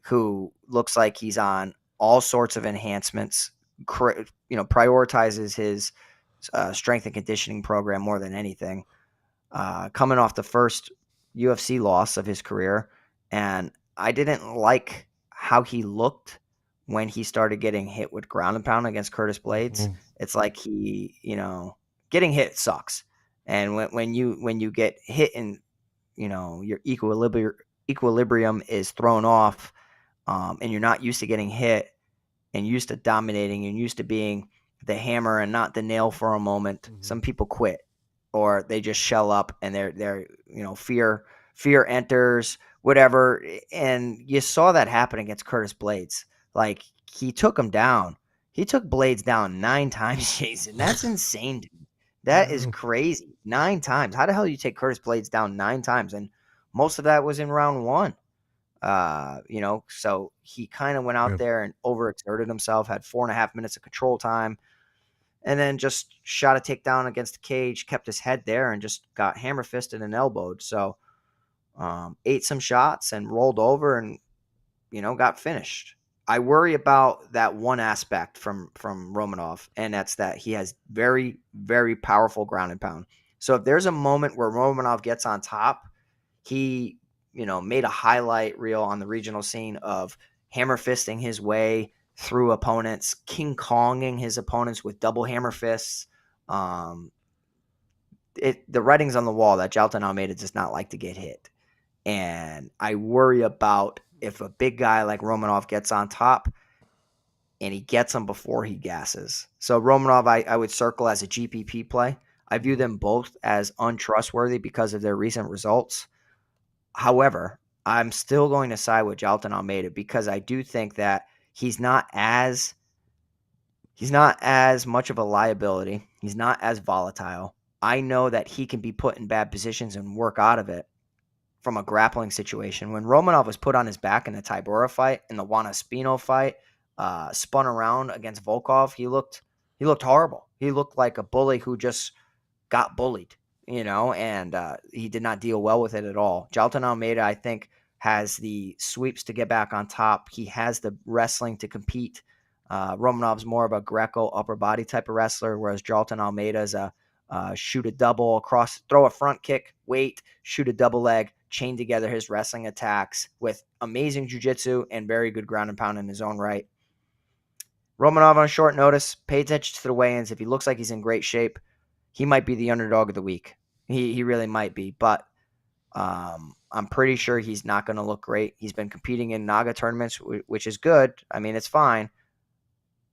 S2: who looks like he's on all sorts of enhancements, prioritizes his strength and conditioning program more than anything. Coming off the first UFC loss of his career, and I didn't like how he looked when he started getting hit with ground and pound against Curtis Blades. It's like getting hit sucks. And when you get hit and your equilibrium is thrown off, and you're not used to getting hit and used to dominating and used to being the hammer and not the nail for a moment, some people quit or they just shell up and they're fear enters, whatever. And you saw that happen against Curtis Blades. Like, he took him down. He took Blades down 9 times, Jason. That's insane, dude. That is crazy. 9 times. How the hell do you take Curtis Blades down 9 times? And most of that was in round 1. So he kind of went out there and overexerted himself, had 4.5 minutes of control time, and then just shot a takedown against the cage, kept his head there, and just got hammer fisted and elbowed. So ate some shots and rolled over and, got finished. I worry about that one aspect from Romanov, and that's that he has very, very powerful ground and pound. So if there's a moment where Romanov gets on top, he, made a highlight reel on the regional scene of hammer fisting his way through opponents, King Konging his opponents with double hammer fists. The writing's on the wall that Jailton Almeida does not like to get hit. And I worry about if a big guy like Romanov gets on top and he gets him before he gasses. So Romanov, I would circle as a GPP play. I view them both as untrustworthy because of their recent results. However, I'm still going to side with Jailton Almeida because I do think that he's not as much of a liability. He's not as volatile. I know that he can be put in bad positions and work out of it from a grappling situation. When Romanov was put on his back in the Tybura fight, in the Juan Espino fight, spun around against Volkov, he looked horrible. He looked like a bully who just got bullied, and he did not deal well with it at all. Jailton Almeida, I think, has the sweeps to get back on top. He has the wrestling to compete. Romanov's more of a Greco upper body type of wrestler, whereas Jailton Almeida is a shoot a double across, throw a front kick, wait, shoot a double leg, chain together his wrestling attacks with amazing jiu-jitsu and very good ground and pound in his own right. Romanov on short notice, pay attention to the weigh-ins. If he looks like he's in great shape, he might be the underdog of the week. He really might be, but I'm pretty sure he's not going to look great. He's been competing in Naga tournaments, which is good. I mean, it's fine,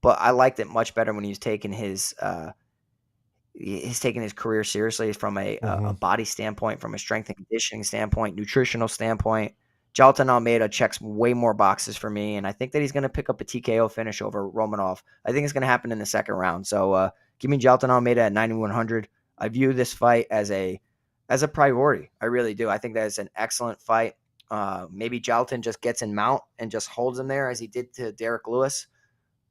S2: but I liked it much better when he was taking his career seriously from a body standpoint, from a strength and conditioning standpoint, nutritional standpoint. Jailton Almeida checks way more boxes for me, and I think that he's going to pick up a TKO finish over Romanov. I think it's going to happen in the second round. So give me Jailton Almeida at 9,100. I view this fight as a priority. I really do. I think that is an excellent fight. Maybe Jailton just gets in mount and just holds him there as he did to Derek Lewis.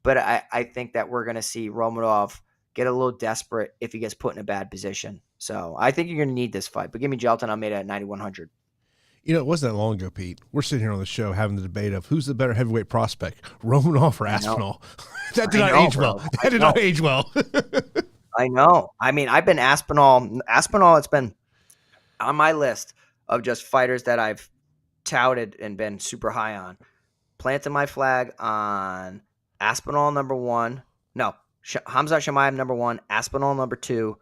S2: But I think that we're going to see Romanov get a little desperate if he gets put in a bad position. So I think you're going to need this fight. But give me Jailton Almeida at 9,100.
S1: It wasn't that long ago, Pete. We're sitting here on the show having the debate of who's the better heavyweight prospect, Romanov or Aspinall. That did not age well. That did not age well.
S2: I know. I mean, I've been Aspinall. It's been on my list of just fighters that I've touted and been super high on. Planted my flag on Aspinall number 1. No, Khamzat Chimaev number 1, Aspinall number 2,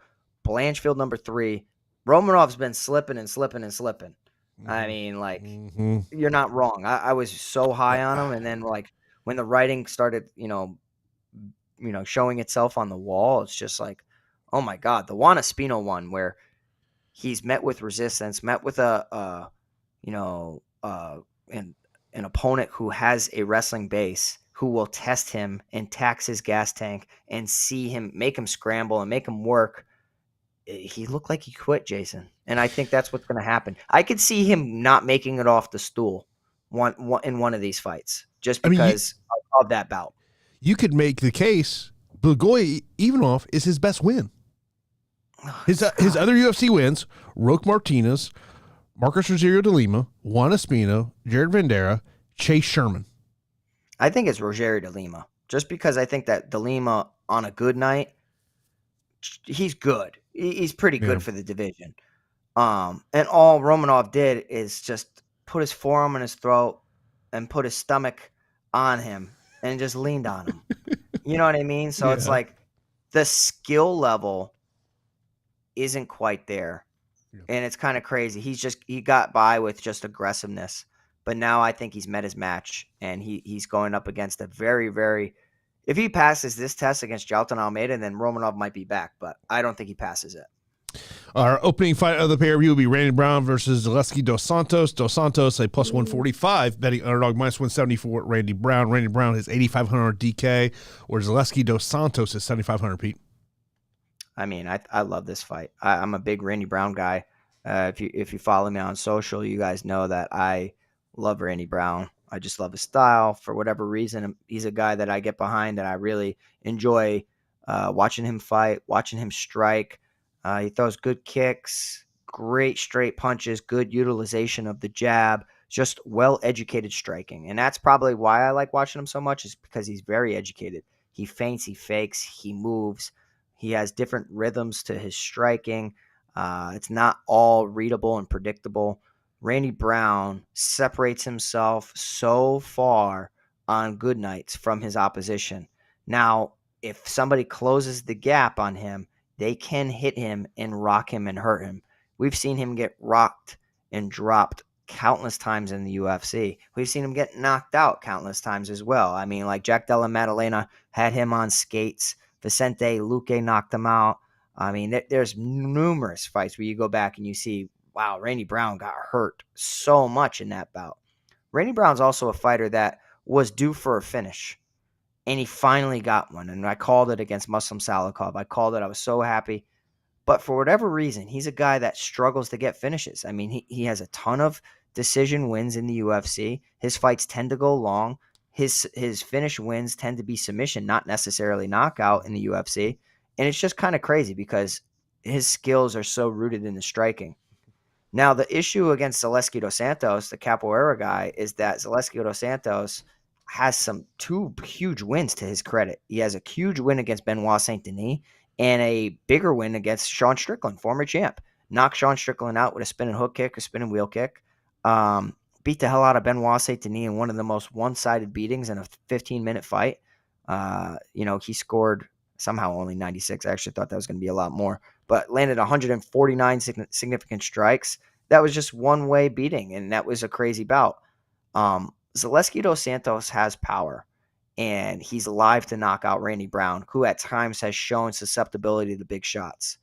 S2: Blanchfield number 3. Romanov's been slipping and slipping and slipping. I mean, like, you're not wrong. I was so high on him, and then like when the writing started, showing itself on the wall, it's just like, oh my God, the Juan Espino one where he's met with resistance, met with an opponent who has a wrestling base, who will test him and tax his gas tank and make him scramble and make him work. He looked like he quit, Jason. And I think that's what's going to happen. I could see him not making it off the stool in one of these fights just because of that bout.
S1: You could make the case Blagoy Ivanov is his best win. His other UFC wins, Roque Martinez, Marcos Rogerio de Lima, Juan Espino, Jared Vanderaa, Chase Sherman.
S2: I think it's Rogerio de Lima, just because I think that de Lima on a good night, he's good. He's pretty good for the division. And all Romanov did is just put his forearm in his throat and put his stomach on him and just leaned on him. You know what I mean? So it's like the skill level isn't quite there. And it's kind of crazy. He got by with just aggressiveness. But now I think he's met his match, and he's going up against a very, very – if he passes this test against Jailton Almeida, then Romanov might be back. But I don't think he passes it.
S1: Our opening fight of the pay-per-view will be Randy Brown versus Zaleski dos Santos. Dos Santos, a plus 145, betting underdog minus 174 at Randy Brown. Randy Brown is 8,500 DK, or Zaleski dos Santos is 7,500, Pete.
S2: I mean, I love this fight. I'm a big Randy Brown guy. If you follow me on social, you guys know that I love Randy Brown. I just love his style. For whatever reason, he's a guy that I get behind, and I really enjoy watching him fight, watching him strike. He throws good kicks, great straight punches, good utilization of the jab, just well-educated striking. And that's probably why I like watching him so much, is because he's very educated. He feints, he fakes, he moves. He has different rhythms to his striking. It's not all readable and predictable. Randy Brown separates himself so far on good nights from his opposition. Now, if somebody closes the gap on him, they can hit him and rock him and hurt him. We've seen him get rocked and dropped countless times in the UFC. We've seen him get knocked out countless times as well. I mean, like Jack Della Maddalena had him on skates. Vicente Luque knocked him out. I mean, there's numerous fights where you go back and you see, wow, Randy Brown got hurt so much in that bout. Randy Brown's also a fighter that was due for a finish, and he finally got one. And I called it against Muslim Salikov. I called it. I was so happy. But for whatever reason, he's a guy that struggles to get finishes. I mean, he has a ton of decision wins in the UFC. His fights tend to go long. His finish wins tend to be submission, not necessarily knockout in the UFC. And it's just kind of crazy because his skills are so rooted in the striking. Now, the issue against Zaleski dos Santos, the Capoeira guy, is that Zaleski dos Santos has two huge wins to his credit. He has a huge win against Benoit Saint Denis and a bigger win against Sean Strickland, former champ. Knocked Sean Strickland out with a spinning hook kick, a spinning wheel kick. Beat the hell out of Benoit Saint Denis in one of the most one-sided beatings in a 15-minute fight. He scored somehow only 96. I actually thought that was going to be a lot more, but landed 149 significant strikes. That was just one-way beating, and that was a crazy bout. Zaleski dos Santos has power, and he's live to knock out Randy Brown, who at times has shown susceptibility to big shots.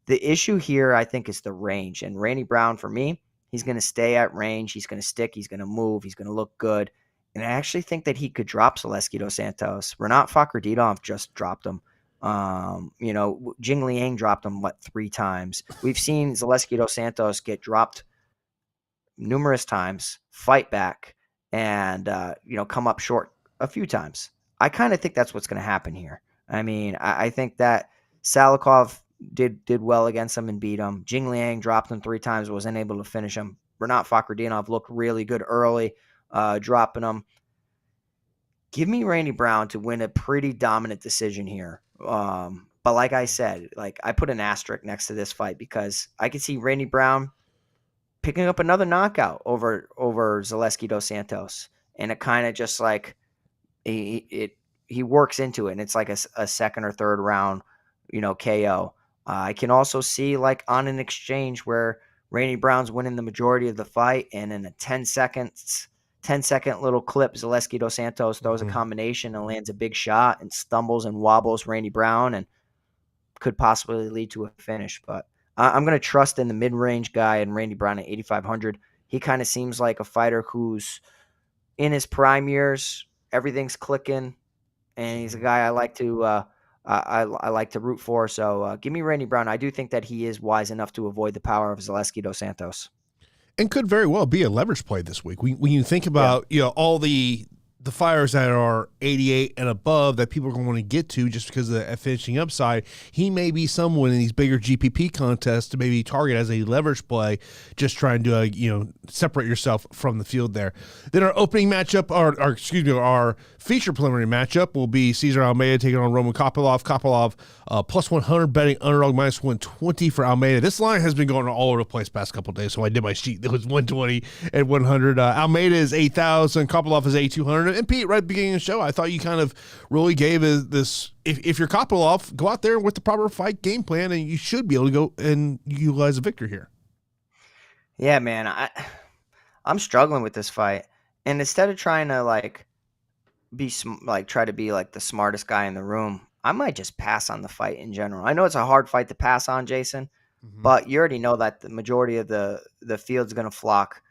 S2: The issue here, I think, is the range, and Randy Brown, for me, he's going to stay at range. He's going to stick. He's going to move. He's going to look good. And I actually think that he could drop Zaleski dos Santos. Renat Fakhretdinov just dropped him. Jing Liang dropped him, 3 times. We've seen Zaleski dos Santos get dropped numerous times, fight back, and, come up short a few times. I kind of think that's what's going to happen here. I mean, I think that Salikov did well against him and beat him. Jing Liang dropped him 3 times, was unable to finish him. Renat Fakhretdinov looked really good early, dropping him. Give me Randy Brown to win a pretty dominant decision here. But like I said, I put an asterisk next to this fight because I could see Randy Brown picking up another knockout over Zaleski dos Santos. And it kind of just it he works into it, and it's like a second or third round, KO. I can also see like on an exchange where Randy Brown's winning the majority of the fight, and in a 10-second little clip, Zaleski dos Santos throws a combination and lands a big shot and stumbles and wobbles Randy Brown and could possibly lead to a finish. But I'm going to trust in the mid-range guy and Randy Brown at 8,500. He kind of seems like a fighter who's in his prime years. Everything's clicking, and he's a guy I like to I like to root for. So give me Randy Brown. I do think that he is wise enough to avoid the power of Zaleski dos Santos.
S1: And could very well be a leverage play this week. When you think about all the fighters that are 88 and above that people are going to want to get to just because of the finishing upside, he may be someone in these bigger GPP contests to maybe target as a leverage play, just trying to separate yourself from the field there. Then our opening matchup, our feature preliminary matchup will be Cesar Almeida taking on Roman Kopylov. Kopylov plus 100 betting underdog minus 120 for Almeida. This line has been going all over the place past couple of days, so I did my sheet. It was 120 and 100. Almeida is 8,000. Kopylov is 8,200. And Pete, right at the beginning of the show, I thought you kind of really gave this. If you're Kopylov, go out there with the proper fight game plan, and you should be able to go and utilize a victory here.
S2: Yeah, man, I'm struggling with this fight, and instead of trying to try to be like the smartest guy in the room, I might just pass on the fight in general. I know it's a hard fight to pass on, Jason, but you already know that the majority of the field's going to flock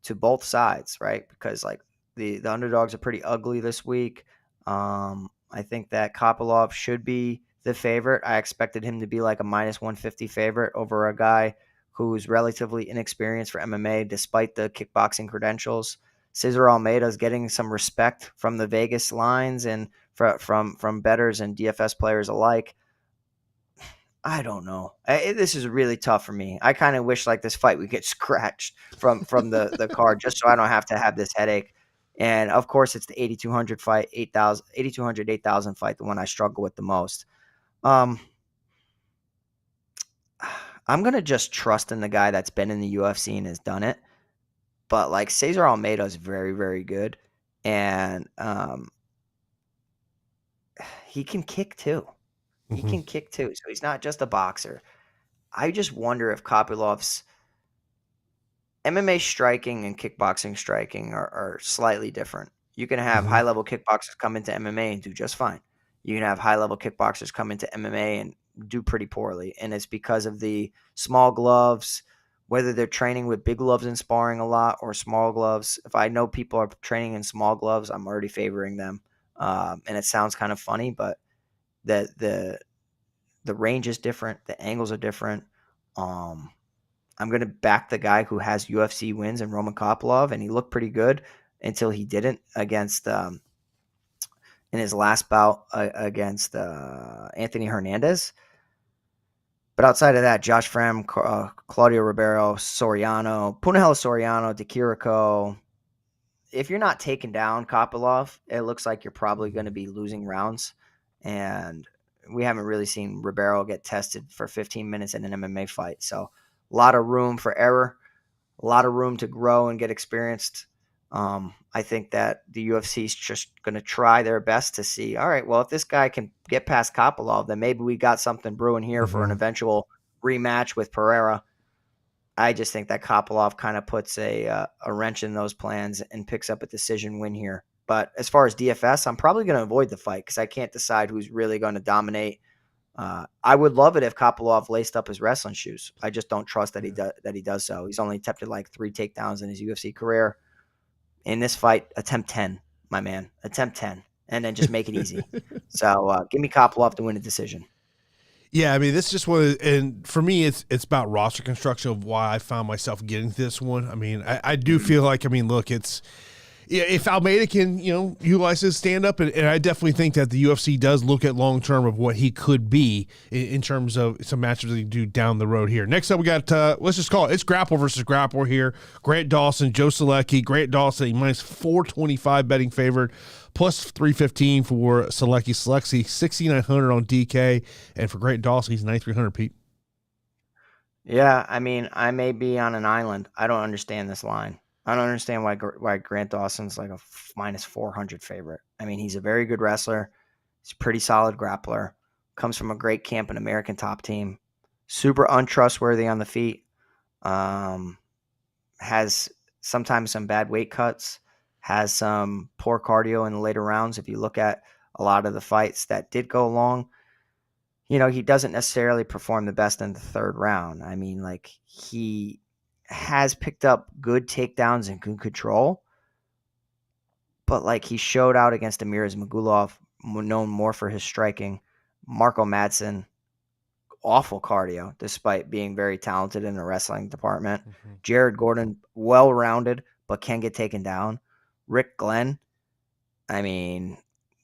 S2: to both sides, right? Because like the underdogs are pretty ugly this week. I think that Kopylov should be the favorite. I expected him to be like a minus 150 favorite over a guy who's relatively inexperienced for MMA despite the kickboxing credentials. Cesar Almeida is getting some respect from the Vegas lines and from bettors and DFS players alike. I don't know. This is really tough for me. I kind of wish like this fight would get scratched from the card just so I don't have to have this headache. And of course, it's the 8,200 fight, 8,000 fight, the one I struggle with the most. I'm going to just trust in the guy that's been in the UFC and has done it. But like Cesar Almeida is very, very good. And he can kick too. He can kick too. So he's not just a boxer. I just wonder if Kopylov's MMA striking and kickboxing striking are slightly different. You can have high-level kickboxers come into MMA and do just fine. You can have high-level kickboxers come into MMA and do pretty poorly. And it's because of the small gloves, whether they're training with big gloves and sparring a lot or small gloves. If I know people are training in small gloves, I'm already favoring them. And it sounds kind of funny, but the range is different. The angles are different. I'm going to back the guy who has UFC wins in Roman Kopylov, and he looked pretty good until he didn't against in his last bout against Anthony Hernandez. But outside of that, Josh Fram, Claudio Ribeiro, Soriano, Punahele Soriano, DeKirico. If you're not taking down Kopylov, it looks like you're probably going to be losing rounds. And we haven't really seen Ribeiro get tested for 15 minutes in an MMA fight. So a lot of room for error, a lot of room to grow and get experienced. I think that the UFC is just going to try their best to see, all right, well, if this guy can get past Kopylov, then maybe we got something brewing here for an eventual rematch with Pereira. I just think that Kopylov kind of puts a wrench in those plans and picks up a decision win here. But as far as DFS, I'm probably going to avoid the fight because I can't decide who's really going to dominate. I would love it if Kopylov laced up his wrestling shoes. I just don't trust that he does so. He's only attempted like 3 takedowns in his UFC career. In this fight, attempt 10, my man. Attempt 10, and then just make it easy. So give me Kopylov to win a decision.
S1: Yeah, I mean, this just was, and for me, it's about roster construction of why I found myself getting this one. I mean, I do feel like, I mean, look, it's, yeah, if Almeida can, utilize his stand-up, and I definitely think that the UFC does look at long-term of what he could be in terms of some matches they do down the road here. Next up, we got, let's just call it, it's grapple versus grapple here. Grant Dawson, Joe Solecki. Grant Dawson, minus 425 betting favored, plus 315 for Solecki. Solecki, 6,900 on DK, and for Grant Dawson, he's 9,300, Pete.
S2: Yeah, I mean, I may be on an island. I don't understand this line. I don't understand why Grant Dawson's like a minus 400 favorite. I mean, he's a very good wrestler. He's a pretty solid grappler. Comes from a great camp and American top team. Super untrustworthy on the feet. Has sometimes some bad weight cuts. Has some poor cardio in the later rounds. If you look at a lot of the fights that did go long, he doesn't necessarily perform the best in the third round. I mean, like, he has picked up good takedowns and good control, but like, he showed out against Amir Ismagulov, known more for his striking. Marco Madsen, awful cardio, despite being very talented in the wrestling department.
S1: Mm-hmm.
S2: Jared Gordon, well-rounded, but can get taken down. Rick Glenn, I mean,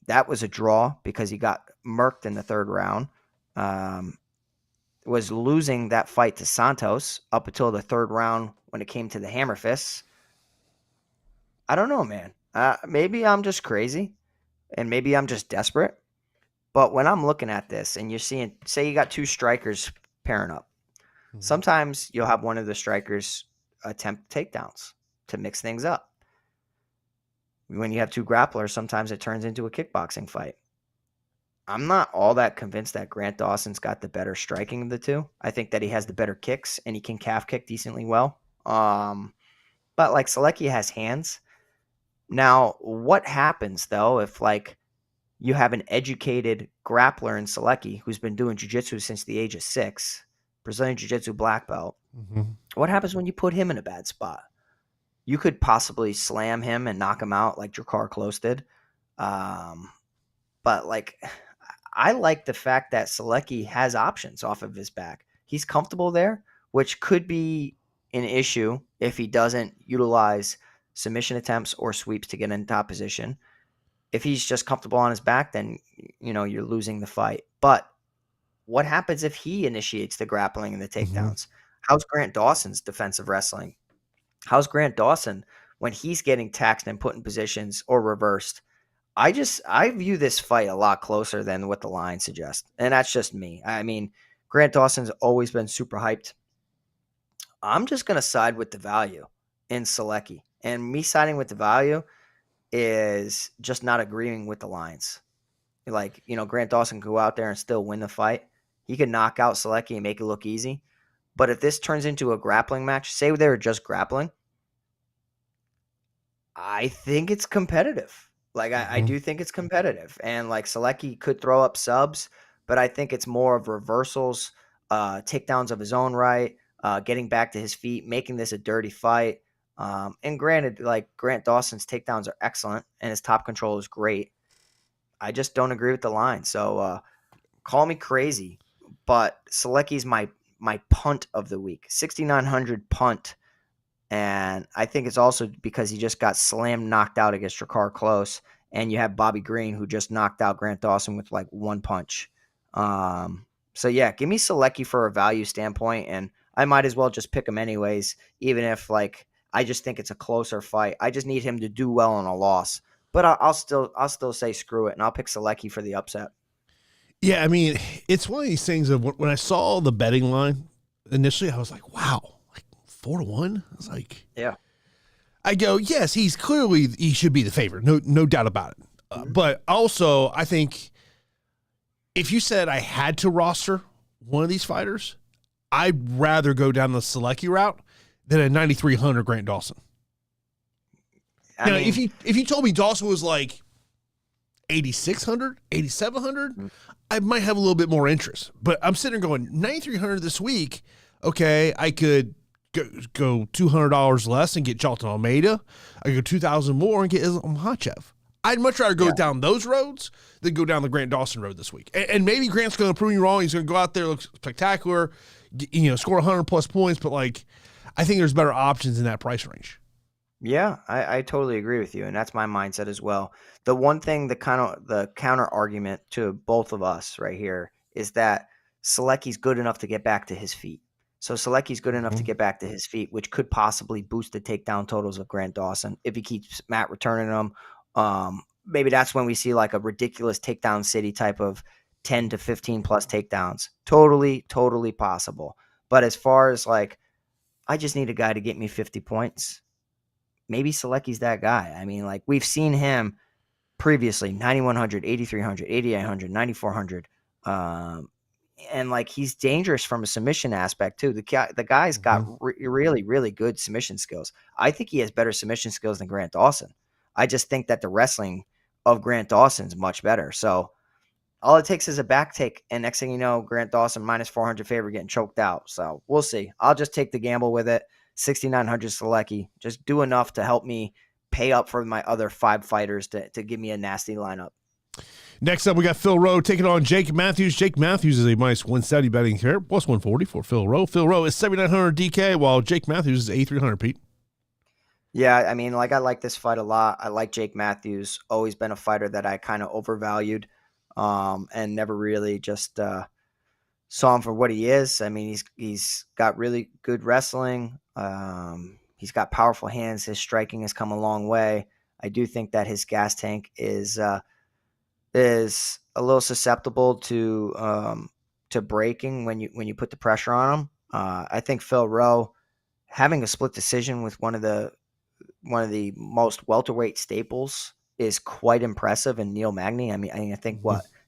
S2: that was a draw because he got murked in the third round. Was losing that fight to Santos up until the third round when it came to the hammer fists. I don't know, man. Maybe I'm just crazy and maybe I'm just desperate. But when I'm looking at this and you're seeing, say you got two strikers pairing up, sometimes you'll have one of the strikers attempt takedowns to mix things up. When you have two grapplers, sometimes it turns into a kickboxing fight. I'm not all that convinced that Grant Dawson's got the better striking of the two. I think that he has the better kicks and he can calf kick decently well. But like, Solecki has hands. Now, what happens though if like you have an educated grappler in Solecki who's been doing jiu-jitsu since the age of 6, Brazilian jiu-jitsu black belt? What happens when you put him in a bad spot? You could possibly slam him and knock him out like Drakkar Klose did. But like, I like the fact that Solecki has options off of his back. He's comfortable there, which could be an issue if he doesn't utilize submission attempts or sweeps to get in top position. If he's just comfortable on his back, then, you're losing the fight. But what happens if he initiates the grappling and the takedowns? How's Grant Dawson's defensive wrestling? How's Grant Dawson when he's getting taxed and put in positions or reversed? I view this fight a lot closer than what the line suggests. And that's just me. I mean, Grant Dawson's always been super hyped. I'm just going to side with the value in Solecki. And me siding with the value is just not agreeing with the lines. Like, Grant Dawson can go out there and still win the fight. He can knock out Solecki and make it look easy. But if this turns into a grappling match, say they were just grappling, I think it's competitive. Like, I do think it's competitive. And, like, Solecki could throw up subs, but I think it's more of reversals, takedowns of his own right, getting back to his feet, making this a dirty fight. And granted, like, Grant Dawson's takedowns are excellent, and his top control is great. I just don't agree with the line. So call me crazy, but Solecki's my punt of the week. 6,900 punt. And I think it's also because he just got slammed, knocked out against Drakkar Klose, and you have Bobby Green who just knocked out Grant Dawson with like one punch. So yeah, give me Solecki for a value standpoint, and I might as well just pick him anyways, even if like I just think it's a closer fight. I just need him to do well on a loss, but I'll still say screw it, and I'll pick Solecki for the upset.
S1: Yeah, I mean, it's one of these things of when I saw the betting line initially, I was like, wow. 4-1. I was like,
S2: yeah.
S1: I go, yes, he should be the favorite. No doubt about it. But also, I think if you said I had to roster one of these fighters, I'd rather go down the Solecki route than a 9,300 Grant Dawson. I mean, if you told me Dawson was like 8,600, 8,700, I might have a little bit more interest. But I'm sitting there going 9,300 this week. Okay, I could go $200 less and get Jailton Almeida. I could go $2,000 more and get Makhachev. I'd much rather go down those roads than go down the Grant Dawson road this week. And maybe Grant's going to prove me wrong. He's going to go out there, look spectacular, score 100 plus points. But like, I think there's better options in that price range.
S2: Yeah, I totally agree with you, and that's my mindset as well. The one thing, the counter argument to both of us right here is that Solecki's good enough to get back to his feet. So Solecki's good enough to get back to his feet, which could possibly boost the takedown totals of Grant Dawson if he keeps Matt returning them. Maybe that's when we see like a ridiculous takedown city type of 10 to 15 plus takedowns. Totally possible. But as far as like, I just need a guy to get me 50 points. Maybe Solecki's that guy. I mean, like, we've seen him previously 9,100, 8,300, 8,800, 9,400. And like he's dangerous from a submission aspect too. The guy's got really, really good submission skills. I think he has better submission skills than Grant Dawson. I just think that the wrestling of Grant Dawson's much better. So all it takes is a back take, and next thing you know, Grant Dawson minus 400 favorite getting choked out. So we'll see. I'll just take the gamble with it. 6,900 Solecki. Just do enough to help me pay up for my other 5 fighters to give me a nasty lineup.
S1: Next up, we got Phil Rowe taking on Jake Matthews. Jake Matthews is a minus 170 betting here, plus 140 for Phil Rowe. Phil Rowe is 7,900 DK, while Jake Matthews is 8,300, Pete.
S2: Yeah, I mean, I like this fight a lot. I like Jake Matthews. Always been a fighter that I kind of overvalued and never really just saw him for what he is. I mean, he's got really good wrestling. He's got powerful hands. His striking has come a long way. I do think that his gas tank is a little susceptible to breaking when you put the pressure on him. I think Phil Rowe having a split decision with one of the most welterweight staples is quite impressive in Neil Magny. I mean, I think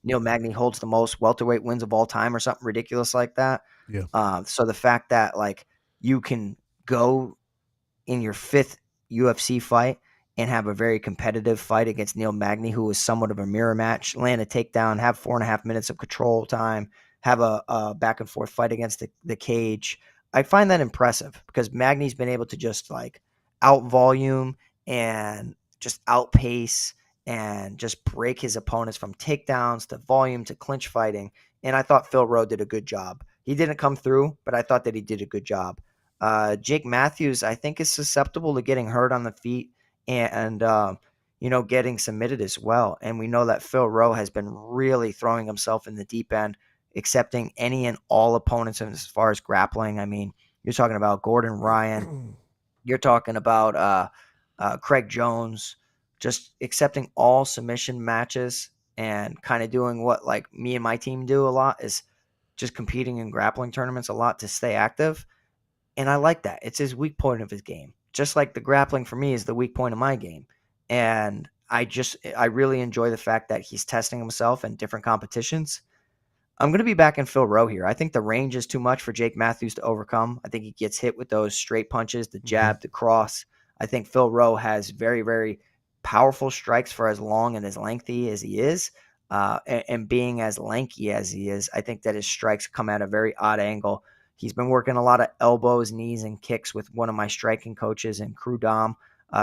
S2: Neil Magny holds the most welterweight wins of all time or something ridiculous like that.
S1: Yeah.
S2: So the fact that like you can go in your 5th UFC fight and have a very competitive fight against Neil Magny, who was somewhat of a mirror match, land a takedown, have 4.5 minutes of control time, have a back and forth fight against the cage. I find that impressive because Magny's been able to just like out volume and just outpace and just break his opponents from takedowns to volume to clinch fighting. And I thought Phil Rowe did a good job. He didn't come through, but I thought that he did a good job. Jake Matthews, I think, is susceptible to getting hurt on the feet and getting submitted as well. And we know that Phil Rowe has been really throwing himself in the deep end, accepting any and all opponents as far as grappling. I mean, you're talking about Gordon Ryan. You're talking about Craig Jones, just accepting all submission matches and kind of doing what like me and my team do a lot is just competing in grappling tournaments a lot to stay active. And I like that. It's his weak point of his game. Just like the grappling for me is the weak point of my game. And I really enjoy the fact that he's testing himself in different competitions. I'm going to be back in Phil Rowe here. I think the range is too much for Jake Matthews to overcome. I think he gets hit with those straight punches, the jab, the cross. I think Phil Rowe has very, very powerful strikes for as long and as lengthy as he is. And being as lanky as he is, I think that his strikes come at a very odd angle. He's been working a lot of elbows, knees, and kicks with one of my striking coaches in Crew Dom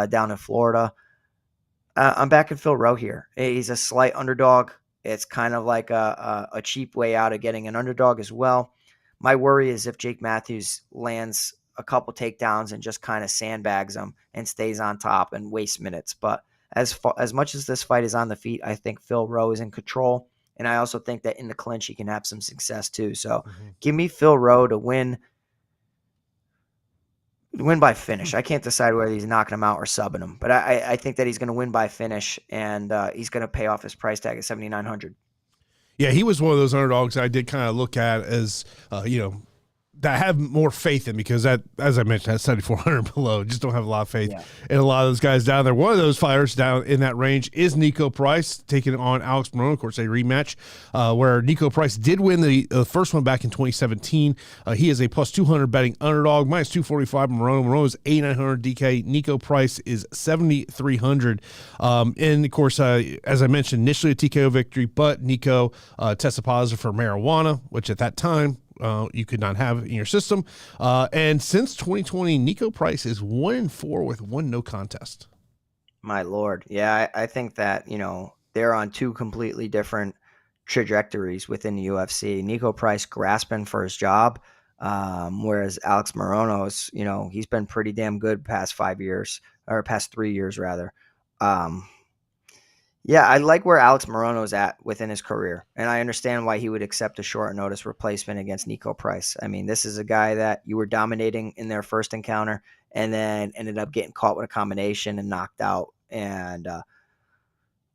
S2: down in Florida. I'm back in Phil Rowe here. He's a slight underdog. It's kind of like a cheap way out of getting an underdog as well. My worry is if Jake Matthews lands a couple takedowns and just kind of sandbags them and stays on top and wastes minutes. But as much as this fight is on the feet, I think Phil Rowe is in control. And I also think that in the clinch, he can have some success too. So give me Phil Rowe to win by finish. I can't decide whether he's knocking him out or subbing him, but I think that he's going to win by finish, and he's going to pay off his price tag at 7,900.
S1: Yeah, he was one of those underdogs I did kind of look at as, that have more faith in, because that, as I mentioned, that's 7,400 below. Just don't have a lot of faith in a lot of those guys down there. One of those fighters down in that range is Niko Price taking on Alex Morono. Of course, a rematch where Niko Price did win the first one back in 2017. He is a plus 200 betting underdog, minus 245. Morono. Morono is 8,900 DK. Niko Price is 7,300. And of course, as I mentioned, initially a TKO victory, but Niko tested positive for marijuana, which at that time, you could not have in your system. And since 2020, Niko Price is 1-4 with 1 no contest.
S2: My Lord. Yeah, I think that, they're on 2 completely different trajectories within the UFC. Niko Price grasping for his job, whereas Alex Morono is, he's been pretty damn good past 5 years, or past 3 years rather. Yeah, I like where Alex Morono is at within his career, and I understand why he would accept a short notice replacement against Niko Price. I mean, this is a guy that you were dominating in their first encounter and then ended up getting caught with a combination and knocked out and,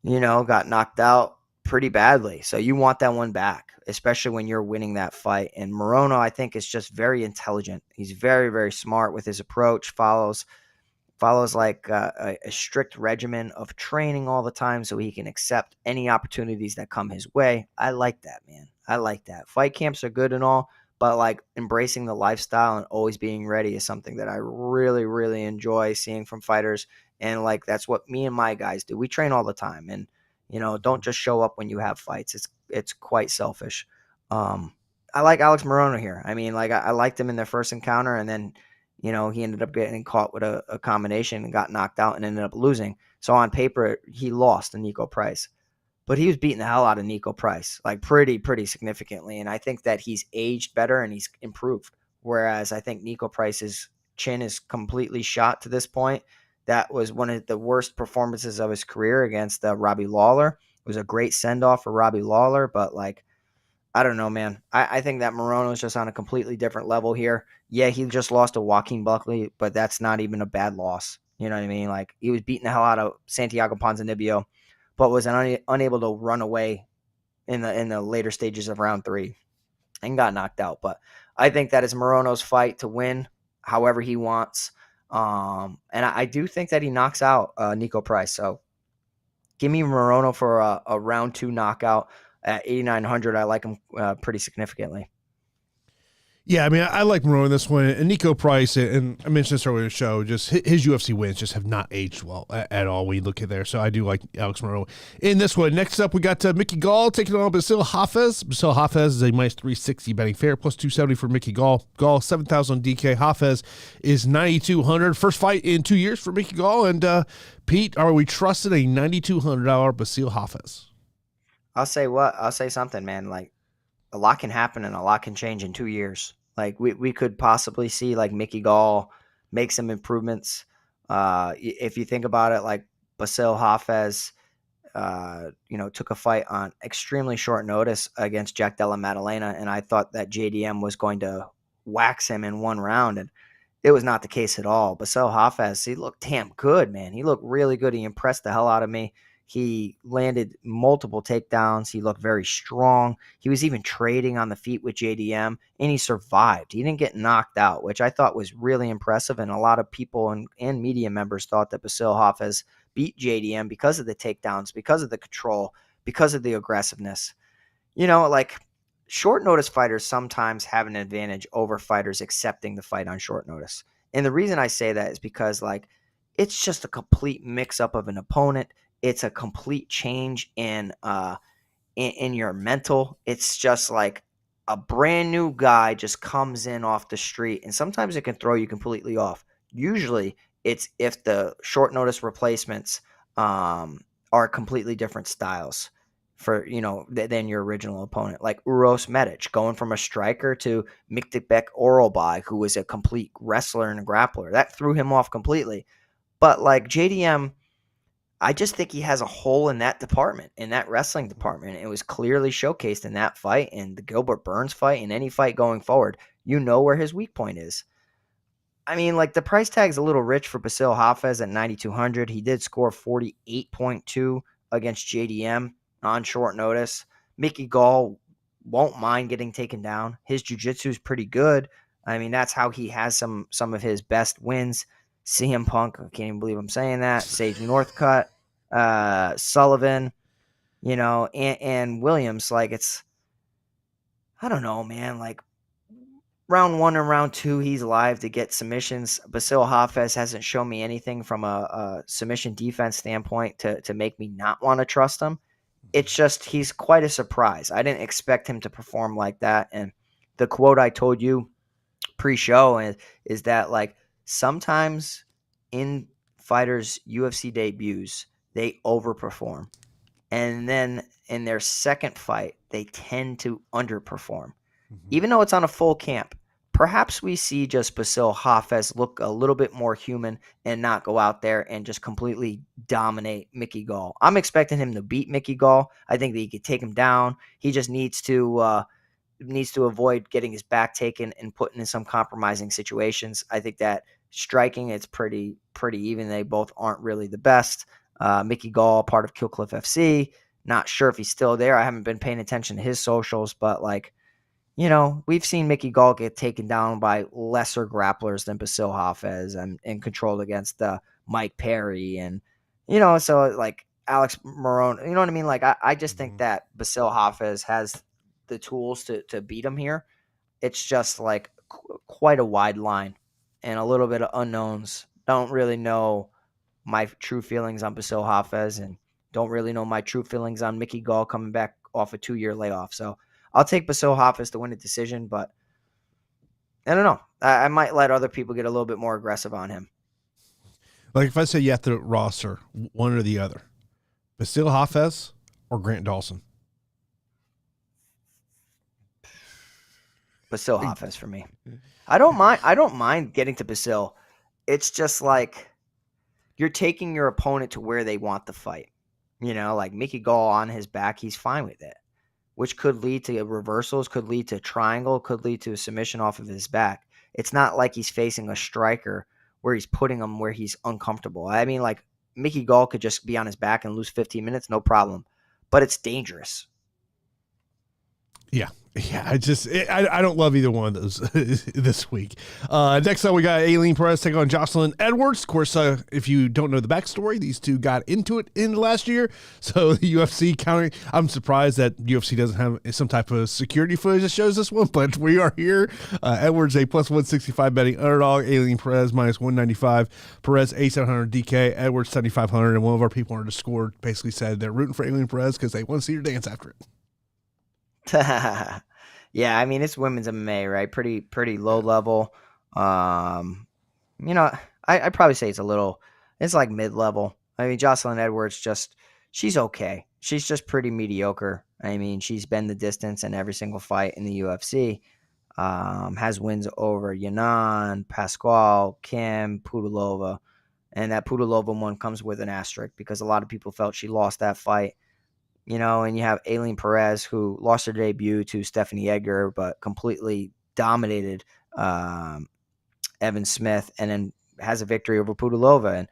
S2: got knocked out pretty badly. So you want that one back, especially when you're winning that fight. And Morono, I think, is just very intelligent. He's very, very smart with his approach, follows follows like a strict regimen of training all the time so he can accept any opportunities that come his way. I like that, man. I like that. Fight camps are good and all, but like embracing the lifestyle and always being ready is something that I really, really enjoy seeing from fighters. And like that's what me and my guys do. We train all the time, and don't just show up when you have fights. It's quite selfish. I like Alex Morono here. I mean, like I liked him in their first encounter, and then he ended up getting caught with a combination and got knocked out and ended up losing. So on paper, he lost to Niko Price, but he was beating the hell out of Niko Price, like pretty significantly. And I think that he's aged better and he's improved. Whereas I think Niko Price's chin is completely shot to this point. That was one of the worst performances of his career against Robbie Lawler. It was a great send-off for Robbie Lawler, but like, I don't know, man. I think that Morono is just on a completely different level here. Yeah, he just lost to Joaquin Buckley, but that's not even a bad loss. You know what I mean? Like, he was beating the hell out of Santiago Ponzinibbio, but was unable to run away in the later stages of round 3 and got knocked out. But I think that is Morono's fight to win however he wants. And I do think that he knocks out Niko Price. So give me Morono for a round 2 knockout. At 8,900, I like him pretty significantly.
S1: Yeah, I mean, I like Morono in this one. And Niko Price, and I mentioned this earlier in the show, just his UFC wins just have not aged well at all when you look at there. So I do like Alex Morono in this one. Next up, we got Mickey Gall taking on Bassil Hafez. Bassil Hafez is a minus 360 betting fair, plus 270 for Mickey Gall. Gall, 7,000 DK. Hafez is 9,200. First fight in 2 years for Mickey Gall. And Pete, are we trusting a $9,200 Bassil Hafez?
S2: I'll say something, man. Like, a lot can happen and a lot can change in 2 years. Like, we could possibly see like Mickey Gall make some improvements. If you think about it, like Bassil Hafez, took a fight on extremely short notice against Jack Della Maddalena, and I thought that JDM was going to wax him in one round, and it was not the case at all. Bassil Hafez, he looked damn good, man. He looked really good. He impressed the hell out of me. He landed multiple takedowns. He looked very strong. He was even trading on the feet with JDM, and he survived. He didn't get knocked out, which I thought was really impressive. And a lot of people and media members thought that Bassil Hafez beat JDM because of the takedowns, because of the control, because of the aggressiveness. Like, short notice fighters sometimes have an advantage over fighters accepting the fight on short notice. And the reason I say that is because, like, it's just a complete mix-up of an opponent. It's a complete change in your mental. It's just like a brand new guy just comes in off the street, and sometimes it can throw you completely off. Usually, it's if the short notice replacements are completely different styles for than your original opponent, like Uros Medic going from a striker to Mikdebek Oralbai, who was a complete wrestler and a grappler. That threw him off completely. But like JDM, I just think he has a hole in that department, in that wrestling department. It was clearly showcased in that fight, and the Gilbert Burns fight, and any fight going forward. You know where his weak point is. I mean, like, the price tag's a little rich for Bassil Hafez at 9,200. He did score 48.2 against JDM on short notice. Mickey Gall won't mind getting taken down. His jiu-jitsu is pretty good. I mean, that's how he has some of his best wins. CM Punk, I can't even believe I'm saying that. Sage Northcutt, Sullivan, and Williams. Like, I don't know, man. Like, round 1 and round 2, he's live to get submissions. Bassil Hafez hasn't shown me anything from a submission defense standpoint to make me not want to trust him. It's just he's quite a surprise. I didn't expect him to perform like that. And the quote I told you pre-show is that, like, sometimes in fighters' UFC debuts, they overperform. And then in their second fight, they tend to underperform. Even though it's on a full camp, perhaps we see just Bassil Hafez look a little bit more human and not go out there and just completely dominate Mickey Gall. I'm expecting him to beat Mickey Gall. I think that he could take him down. He just needs to avoid getting his back taken and put in some compromising situations. I think that striking, it's pretty even. They both aren't really the best. Mickey Gall, part of Killcliff FC. Not sure if he's still there. I haven't been paying attention to his socials, but like, we've seen Mickey Gall get taken down by lesser grapplers than Bassil Hafez and controlled against Mike Perry and, so like Alex Morono, you know what I mean? Like, I just think that Bassil Hafez has the tools to beat him here. It's just like quite a wide line and a little bit of unknowns. Don't really know my true feelings on Bassil Hafez and don't really know my true feelings on Mickey Gall coming back off a 2-year layoff. So I'll take Bassil Hafez to win the decision, but I don't know. I might let other people get a little bit more aggressive on him.
S1: Like if I say you have to roster one or the other, Bassil Hafez or Grant Dawson?
S2: Bassil Hafez for me. I don't mind getting to Bassil. It's just like you're taking your opponent to where they want the fight. Like Mickey Gall on his back, he's fine with it, which could lead to reversals, could lead to triangle, could lead to a submission off of his back. It's not like he's facing a striker where he's putting him where he's uncomfortable. I mean, like Mickey Gall could just be on his back and lose 15 minutes, no problem. But it's dangerous.
S1: Yeah. Yeah, I don't love either one of those this week. Next up, we got Ailin Perez taking on Jocelyn Edwards. Of course, if you don't know the backstory, these two got into it in the last year. So the UFC counting, I'm surprised that UFC doesn't have some type of security footage that shows this one, but we are here. Edwards a plus 165 betting underdog. Ailin Perez minus 195. Perez 8,700 DK. Edwards 7,500. And one of our people on the Discord basically said they're rooting for Ailin Perez because they want to see her dance after it.
S2: Yeah, I mean it's women's MMA, right? Pretty low level. I'd probably say it's like mid level. I mean, Jocelyn Edwards she's okay. She's just pretty mediocre. I mean, she's been the distance in every single fight in the UFC. Has wins over Yanan, Pascual, Kim, Pudilova, and that Pudilova one comes with an asterisk because a lot of people felt she lost that fight. And you have Ailin Perez, who lost her debut to Stephanie Edgar, but completely dominated Evan Smith, and then has a victory over Pudilova. And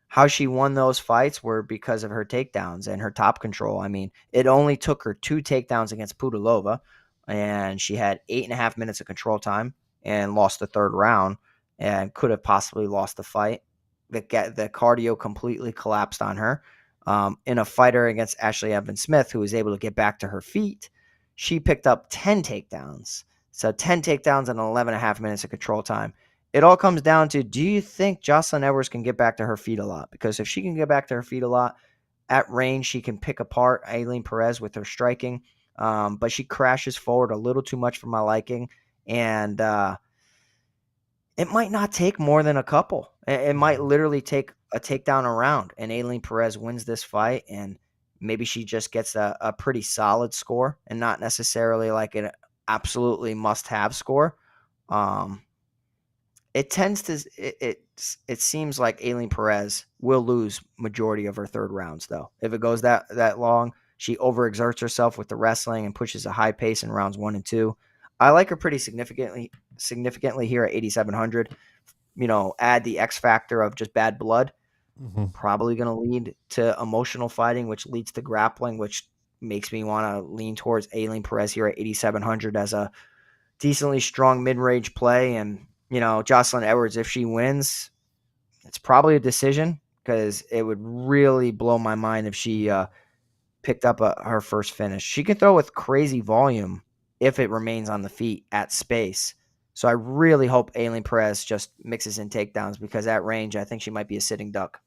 S2: how she won those fights were because of her takedowns and her top control. I mean, it only took her 2 takedowns against Pudilova, and she had 8.5 minutes of control time and lost the 3rd round and could have possibly lost the fight. The cardio completely collapsed on her. In a fighter against Ashley Evans Smith, who was able to get back to her feet, she picked up 10 takedowns. So 10 takedowns and 11.5 minutes of control time. It all comes down to, do you think Jocelyn Edwards can get back to her feet a lot? Because if she can get back to her feet a lot, at range, she can pick apart Ailin Perez with her striking. But she crashes forward a little too much for my liking. And it might not take more than a couple. It might literally take a takedown around, and Ailin Perez wins this fight, and maybe she just gets a pretty solid score and not necessarily like an absolutely must-have score. It seems like Ailin Perez will lose majority of her 3rd rounds, though. If it goes that long, she overexerts herself with the wrestling and pushes a high pace in rounds 1 and 2. I like her pretty significantly here at 8,700. Add the X factor of just bad blood. Mm-hmm. Probably going to lead to emotional fighting, which leads to grappling, which makes me want to lean towards Ailin Perez here at 8,700 as a decently strong mid-range play. And, Jocelyn Edwards, if she wins, it's probably a decision because it would really blow my mind if she picked up her first finish. She can throw with crazy volume if it remains on the feet at space. So I really hope Ailin Perez just mixes in takedowns because at range, I think she might be a sitting duck.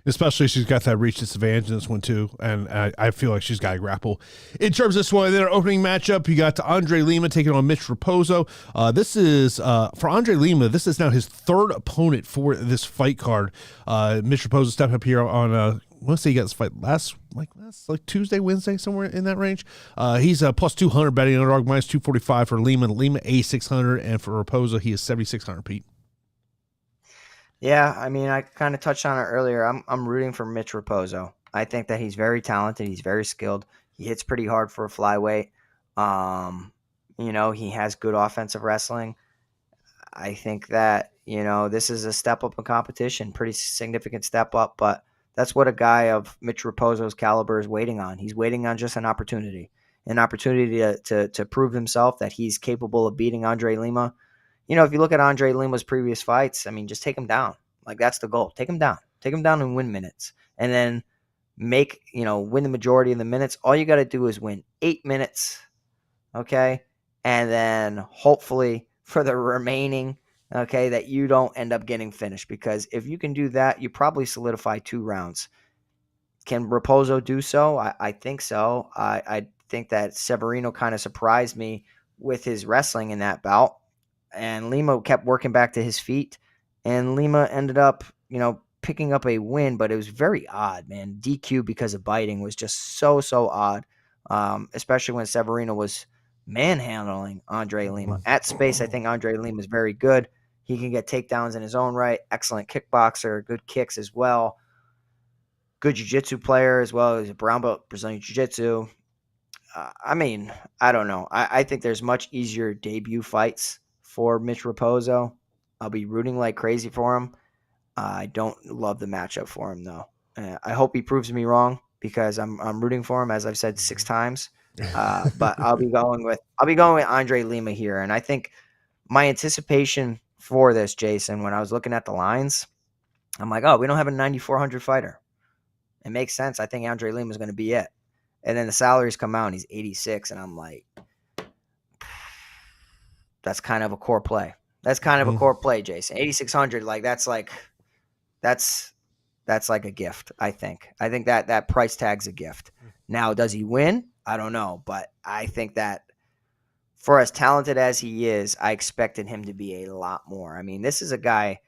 S1: Especially she's got that reach disadvantage in this one too, and I feel like she's got to grapple. In terms of this one, then our opening matchup, you got Andre Lima taking on Mitch Raposo. This is for Andre Lima. This is now his 3rd opponent for this fight card. Mitch Raposo stepped up here on I want to say he got this fight last Tuesday, Wednesday, somewhere in that range. He's a plus 200 betting underdog, minus 245 for Lima. Lima A600, and for Raposo, he is 7,600. Pete.
S2: Yeah, I mean, I kind of touched on it earlier. I'm rooting for Mitch Raposo. I think that he's very talented. He's very skilled. He hits pretty hard for a flyweight. He has good offensive wrestling. I think that, this is a step up in competition, pretty significant step up, but that's what a guy of Mitch Raposo's caliber is waiting on. He's waiting on just an opportunity. an opportunity to prove himself that he's capable of beating Andre Lima. You know, if you look at Andre Lima's previous fights, I mean, just take him down. Like, that's the goal. Take him down. Take him down and win minutes. And then win the majority of the minutes. All you got to do is win 8 minutes, okay? And then hopefully for the remaining, okay, that you don't end up getting finished. Because if you can do that, you probably solidify 2 rounds. Can Raposo do so? I think so. I think that Severino kind of surprised me with his wrestling in that bout. And Lima kept working back to his feet. And Lima ended up, picking up a win, but it was very odd, man. DQ because of biting was just so odd, especially when Severino was manhandling Andre Lima. At space, I think Andre Lima is very good. He can get takedowns in his own right. Excellent kickboxer, good kicks as well. Good jiu-jitsu player as well. He's a brown belt Brazilian jiu-jitsu. I don't know. I think there's much easier debut fights for Mitch Raposo. I'll be rooting like crazy for him. I don't love the matchup for him, though. I hope he proves me wrong because I'm rooting for him, as I've said 6 times. But I'll be going with Andre Lima here, and I think my anticipation for this, Jason, when I was looking at the lines, I'm like, oh, we don't have a 9,400 fighter. It makes sense. I think Andre Lima is going to be it, and then the salaries come out, and he's 86, and I'm like, that's kind of a core play. That's kind of a core play, Jason. 8,600, that's like a gift, I think. I think that price tag's a gift. Now, does he win? I don't know, but I think that for as talented as he is, I expected him to be a lot more. I mean, this is a guy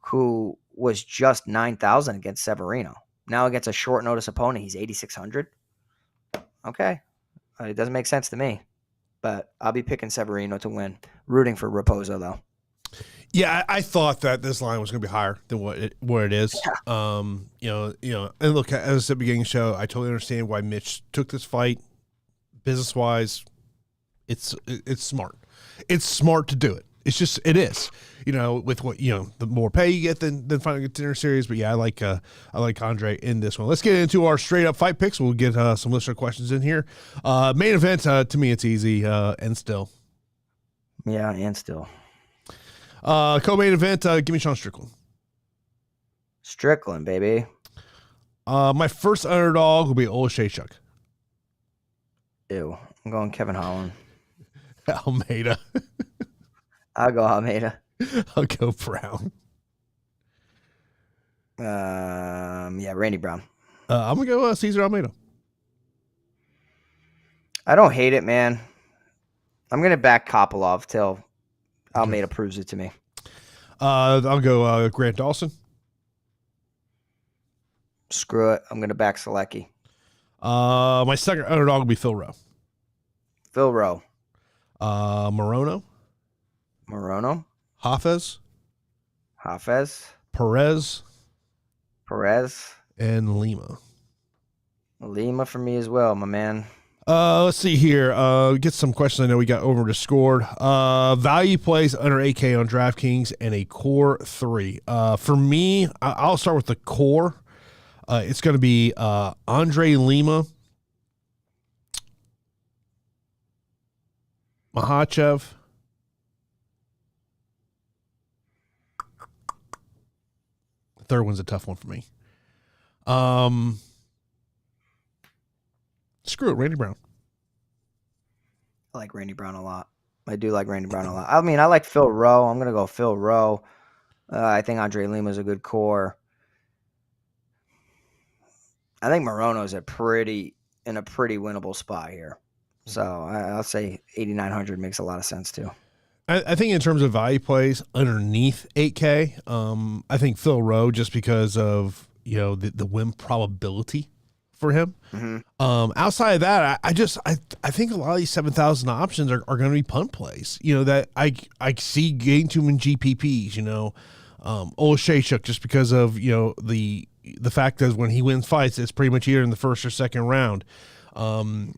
S2: who was just 9,000 against Severino. Now against a short notice opponent, he's 8,600. Okay. It doesn't make sense to me, but I'll be picking Severino to win. Rooting for Raposo, though.
S1: Yeah, I thought that this line was going to be higher than what it is. Yeah. And look, as I said at the beginning of the show, I totally understand why Mitch took this fight. Business wise, it's smart. It's smart to do it. It's just it is. With what the more pay you get than fighting a dinner series. But yeah, I like Andre in this one. Let's get into our straight up fight picks. We'll get some listener questions in here. Main event, to me, it's easy. And still.
S2: Yeah, and still.
S1: Co-main event, give me Sean Strickland.
S2: Strickland, baby.
S1: My first underdog will be Oleksiejczuk.
S2: Ew. I'm going Kevin Holland.
S1: Almeida.
S2: I'll go Almeida.
S1: I'll go Brown.
S2: Randy Brown.
S1: I'm going to go Cesar Almeida.
S2: I don't hate it, man. I'm going to back Kopylov till Almeida proves it to me.
S1: I'll go Grant Dawson.
S2: Screw it. I'm going to back Solecki.
S1: My second underdog will be Phil Rowe.
S2: Phil Rowe.
S1: Morono. Hafez. Perez. And Lima.
S2: Lima for me as well, my man.
S1: Let's see here. Get some questions. I know we got over Discord. Value plays under 8K on DraftKings and a core 3. For me, I'll start with the core. It's going to be Andre Lima, Makhachev, the third one's a tough one for me. Screw it, Randy Brown.
S2: I like Randy Brown a lot. I do like Randy Brown a lot. I mean, I like Phil Rowe. I'm going to go Phil Rowe. I think Andre Lima is a good core. I think Morono is in a pretty winnable spot here. So I'll say 8,900 makes a lot of sense too.
S1: I think in terms of value plays underneath 8K, I think Phil Rowe, just because of the win probability for him. Mm-hmm. Outside of that, I think a lot of these 7,000 options are going to be punt plays. That I see getting to them in GPPs. Oleksiejczuk, just because of the fact that when he wins fights, it's pretty much either in the first or second round. The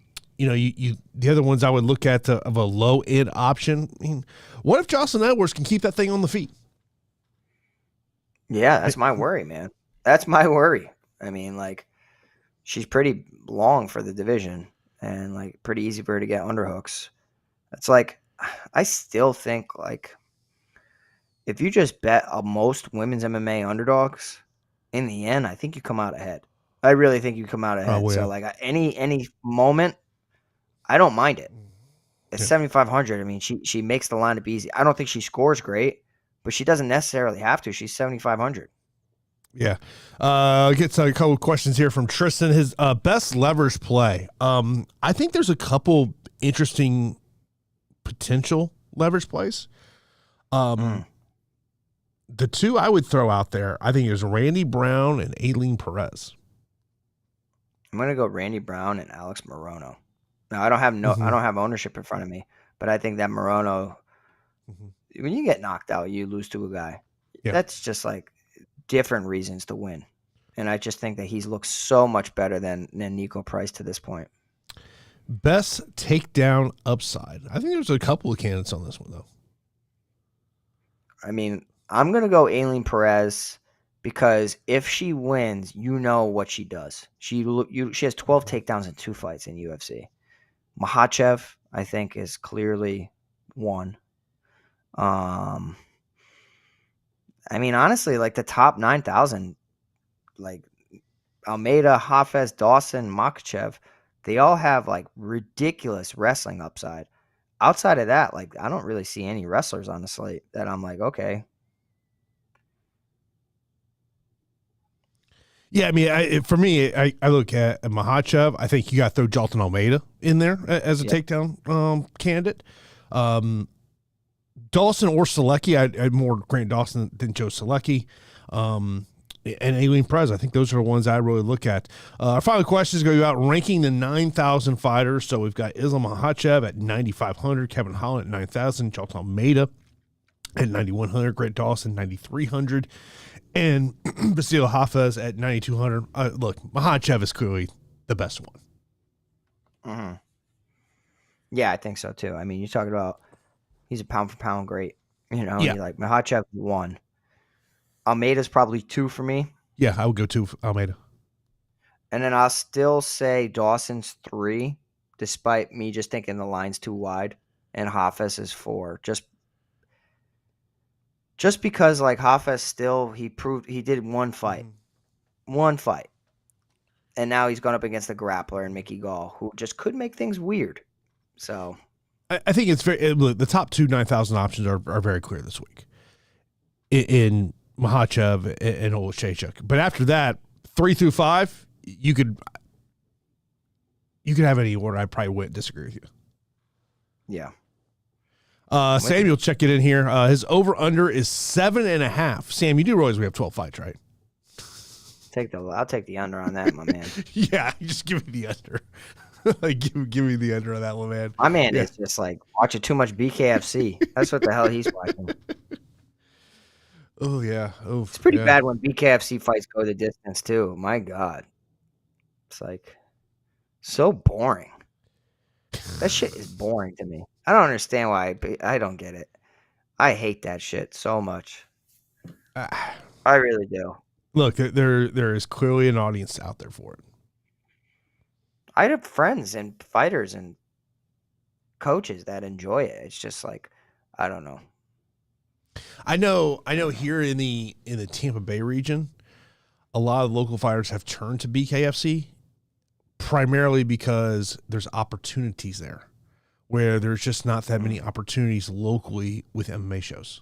S1: other ones I would look at of a low end option. I mean, what if Jocelyn Edwards can keep that thing on the feet?
S2: Yeah, that's my worry, man. That's my worry. I mean, she's pretty long for the division, and like pretty easy for her to get underhooks. It's like I still think like if you just bet most women's MMA underdogs, in the end, I think you come out ahead. I really think you come out ahead.
S1: Oh, yeah.
S2: So like any moment, I don't mind it. It's 7,500. I mean, she makes the lineup easy. I don't think she scores great, but she doesn't necessarily have to. She's 7,500.
S1: Yeah. Get a couple of questions here from Tristan. His best leverage play. I think there's a couple interesting potential leverage plays. The two I would throw out there, I think, is Randy Brown and Ailin Perez.
S2: I'm gonna go Randy Brown and Alex Morono. Now I don't have ownership in front of me, but I think that Morono, when you get knocked out, you lose to a guy.
S1: Yeah.
S2: That's just like different reasons to win. And I just think that he's looked so much better than Niko Price to this point.
S1: Best takedown upside. I think there's a couple of candidates on this one, though.
S2: I mean, I'm going to go Ailin Perez because if she wins, you know what she does. She has 12 takedowns in 2 fights in UFC. Makhachev, I think, is clearly one. I mean, honestly, like the top 9,000, like Almeida, Hafez, Dawson, Makhachev, they all have like ridiculous wrestling upside. Outside of that, like I don't really see any wrestlers on the slate that I'm like, okay.
S1: Yeah, I mean, for me, I look at Makhachev. I think you got to throw Jailton Almeida in there as a takedown candidate. Dawson or Solecki, I'd more grant Dawson than Joe Solecki. And Ailin Perez, I think those are the ones I really look at. Our final question is going to be about ranking the 9,000 fighters. So we've got Islam Makhachev at 9,500, Kevin Holland at 9,000, Jailton Almeida at 9,100, Grant Dawson 9,300, and Bassil Hafez at 9,200. Look, Makhachev is clearly the best one.
S2: Mm-hmm. Yeah, I think so too. I mean, you're talking about he's a pound for pound great. You know,
S1: Yeah.
S2: like Makhachev 1. Almeida's probably 2 for me.
S1: Yeah, I would go 2 for Almeida.
S2: And then I'll still say Dawson's 3, despite me just thinking the line's too wide. And Hafez is 4. Just because like Hafez still he did one fight. And now he's gone up against a grappler and Mickey Gall, who just could make things weird. So
S1: I think it's the top 2 9,000 options are very clear this week in Makhachev and Oleksiejczuk. But after that, 3 through 5, you could have any order. I probably wouldn't disagree with you.
S2: Yeah.
S1: Samuel, check it in here. His over-under is 7.5. Sam, you do realize we have 12 fights, right?
S2: I'll take the under on that, my man.
S1: Yeah, you just give me the under. Like, give me the under on that one, man.
S2: My man is just like watching too much BKFC. That's what the hell he's watching.
S1: Oh, yeah. Oh,
S2: it's pretty bad when BKFC fights go the distance, too. My God. It's like so boring. That shit is boring to me. I don't understand why. I don't get it. I hate that shit so much. I really do.
S1: Look, there is clearly an audience out there for it.
S2: I have friends and fighters and coaches that enjoy it. It's just like, I don't know.
S1: I know here in the Tampa Bay region, a lot of local fighters have turned to BKFC primarily because there's opportunities there where there's just not that many opportunities locally with MMA shows.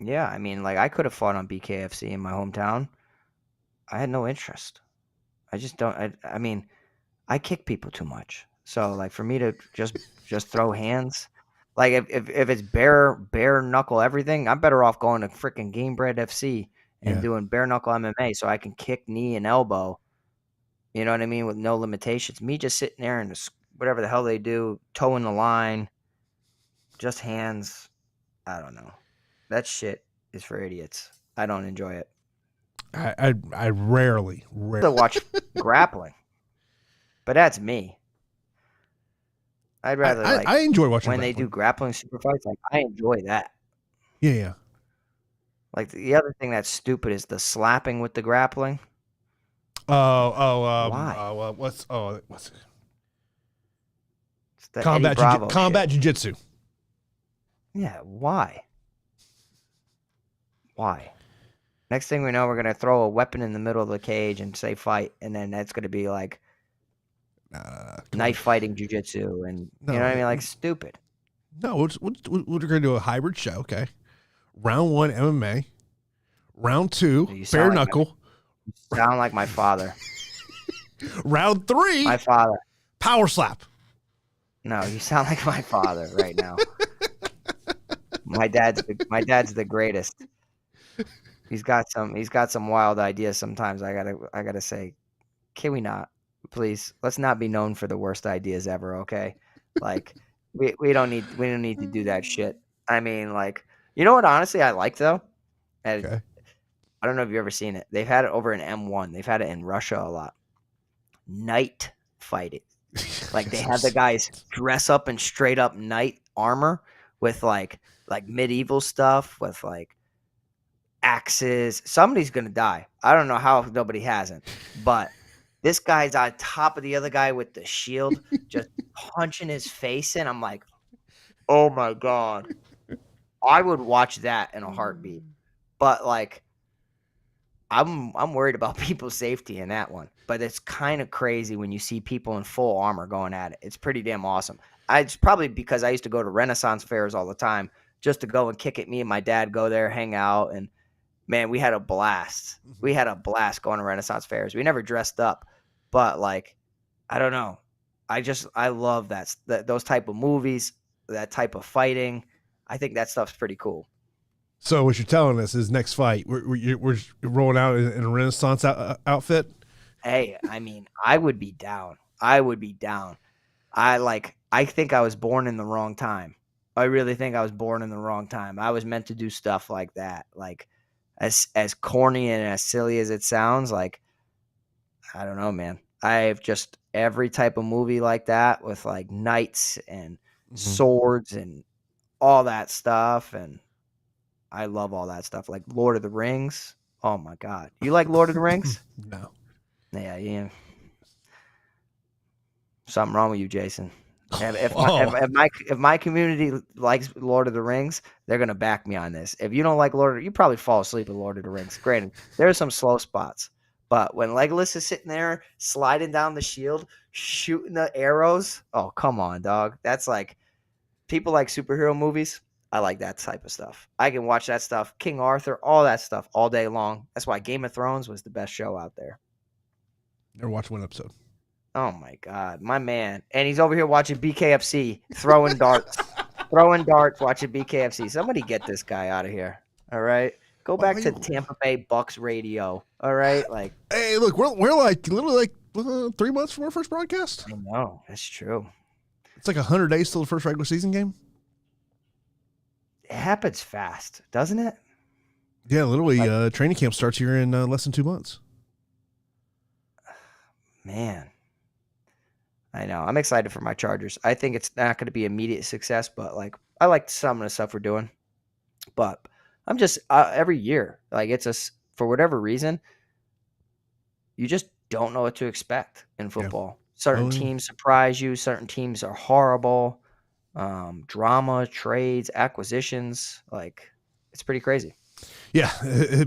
S2: Yeah, I mean, like I could have fought on BKFC in my hometown. I had no interest. I just don't. I mean, I kick people too much. So like for me to just throw hands, like if it's bare knuckle everything, I'm better off going to freaking Game Bread FC and doing bare knuckle MMA so I can kick knee and elbow. You know what I mean? With no limitations. Me just sitting there and whatever the hell they do, toeing the line, just hands. I don't know. That shit is for idiots. I don't enjoy it.
S1: I rarely
S2: to watch grappling, but that's me. I'd rather
S1: I enjoy watching
S2: when they do grappling super fights. Like I enjoy that.
S1: Yeah.
S2: Like the other thing that's stupid is the slapping with the grappling. Why?
S1: What's it?
S2: It's the
S1: Combat
S2: Eddie Bravo
S1: combat
S2: shit.
S1: jiu-jitsu.
S2: Yeah, why? Why? Next thing we know, we're gonna throw a weapon in the middle of the cage and say fight, and then that's gonna be like knife fighting jiu-jitsu, and
S1: No,
S2: you know what I mean? Like stupid.
S1: No, we're gonna do a hybrid show. Okay, round 1 MMA, round 2 bare knuckle,
S2: You sound like my father.
S1: round 3
S2: My father.
S1: power slap.
S2: No, you sound like my father right now. My dad's the greatest. He's got some wild ideas sometimes. I gotta say, can we not? Please, let's not be known for the worst ideas ever, okay? Like we don't need to do that shit. I mean, like, you know what honestly I like though? And
S1: Okay.
S2: I don't know if you've ever seen it. They've had it over in M1. They've had it in Russia a lot. Night fighting. Like they have the guys dress up in straight up knight armor with like medieval stuff with like axes. Somebody's gonna die. I don't know how nobody hasn't, but this guy's on top of the other guy with the shield, just punching his face in. I'm like, oh my god, I would watch that in a heartbeat. But like, I'm worried about people's safety in that one. But it's kind of crazy when you see people in full armor going at it. It's pretty damn awesome. It's probably because I used to go to Renaissance fairs all the time just to go and kick it. Me and my dad go there, hang out, and man, we had a blast. We had a blast going to Renaissance fairs. We never dressed up, but like, I don't know. I love those type of movies, that type of fighting. I think that stuff's pretty cool.
S1: So what you're telling us is next fight we're rolling out in a Renaissance outfit.
S2: Hey, I mean, I would be down. I think I was born in the wrong time. I really think I was born in the wrong time. I was meant to do stuff like that. Like as corny and as silly as it sounds, like, I don't know, man. I have just every type of movie like that with like knights and swords and all that stuff. And I love all that stuff. Like Lord of the Rings. Oh my God. You like Lord of the Rings?
S1: No.
S2: Yeah. Something wrong with you, Jason. If my community likes Lord of the Rings, they're gonna back me on this. If you don't like you probably fall asleep with Lord of the Rings. Granted, there are some slow spots, but when Legolas is sitting there sliding down the shield, shooting the arrows, oh come on, dog. That's like, people like superhero movies. I like that type of stuff. I can watch that stuff, King Arthur, all that stuff all day long. That's why Game of Thrones was the best show out there.
S1: Never watched one episode.
S2: Oh my God, my man. And he's over here watching BKFC, throwing darts, watching BKFC. Somebody get this guy out of here. All right. Go back to Tampa Bay Bucks radio. All right. Like,
S1: hey, look, we're like literally like 3 months from our first broadcast.
S2: I know, that's true.
S1: It's like 100 days till the first regular season game.
S2: It happens fast, doesn't it?
S1: Yeah, literally, training camp starts here in less than 2 months.
S2: Man. I know. I'm excited for my Chargers. I think it's not going to be immediate success, but like, I like some of the stuff we're doing. But I'm just every year, like, for whatever reason, you just don't know what to expect in football. Yeah. Certain teams surprise you. Certain teams are horrible. Drama, trades, acquisitions, like, it's pretty crazy.
S1: Yeah,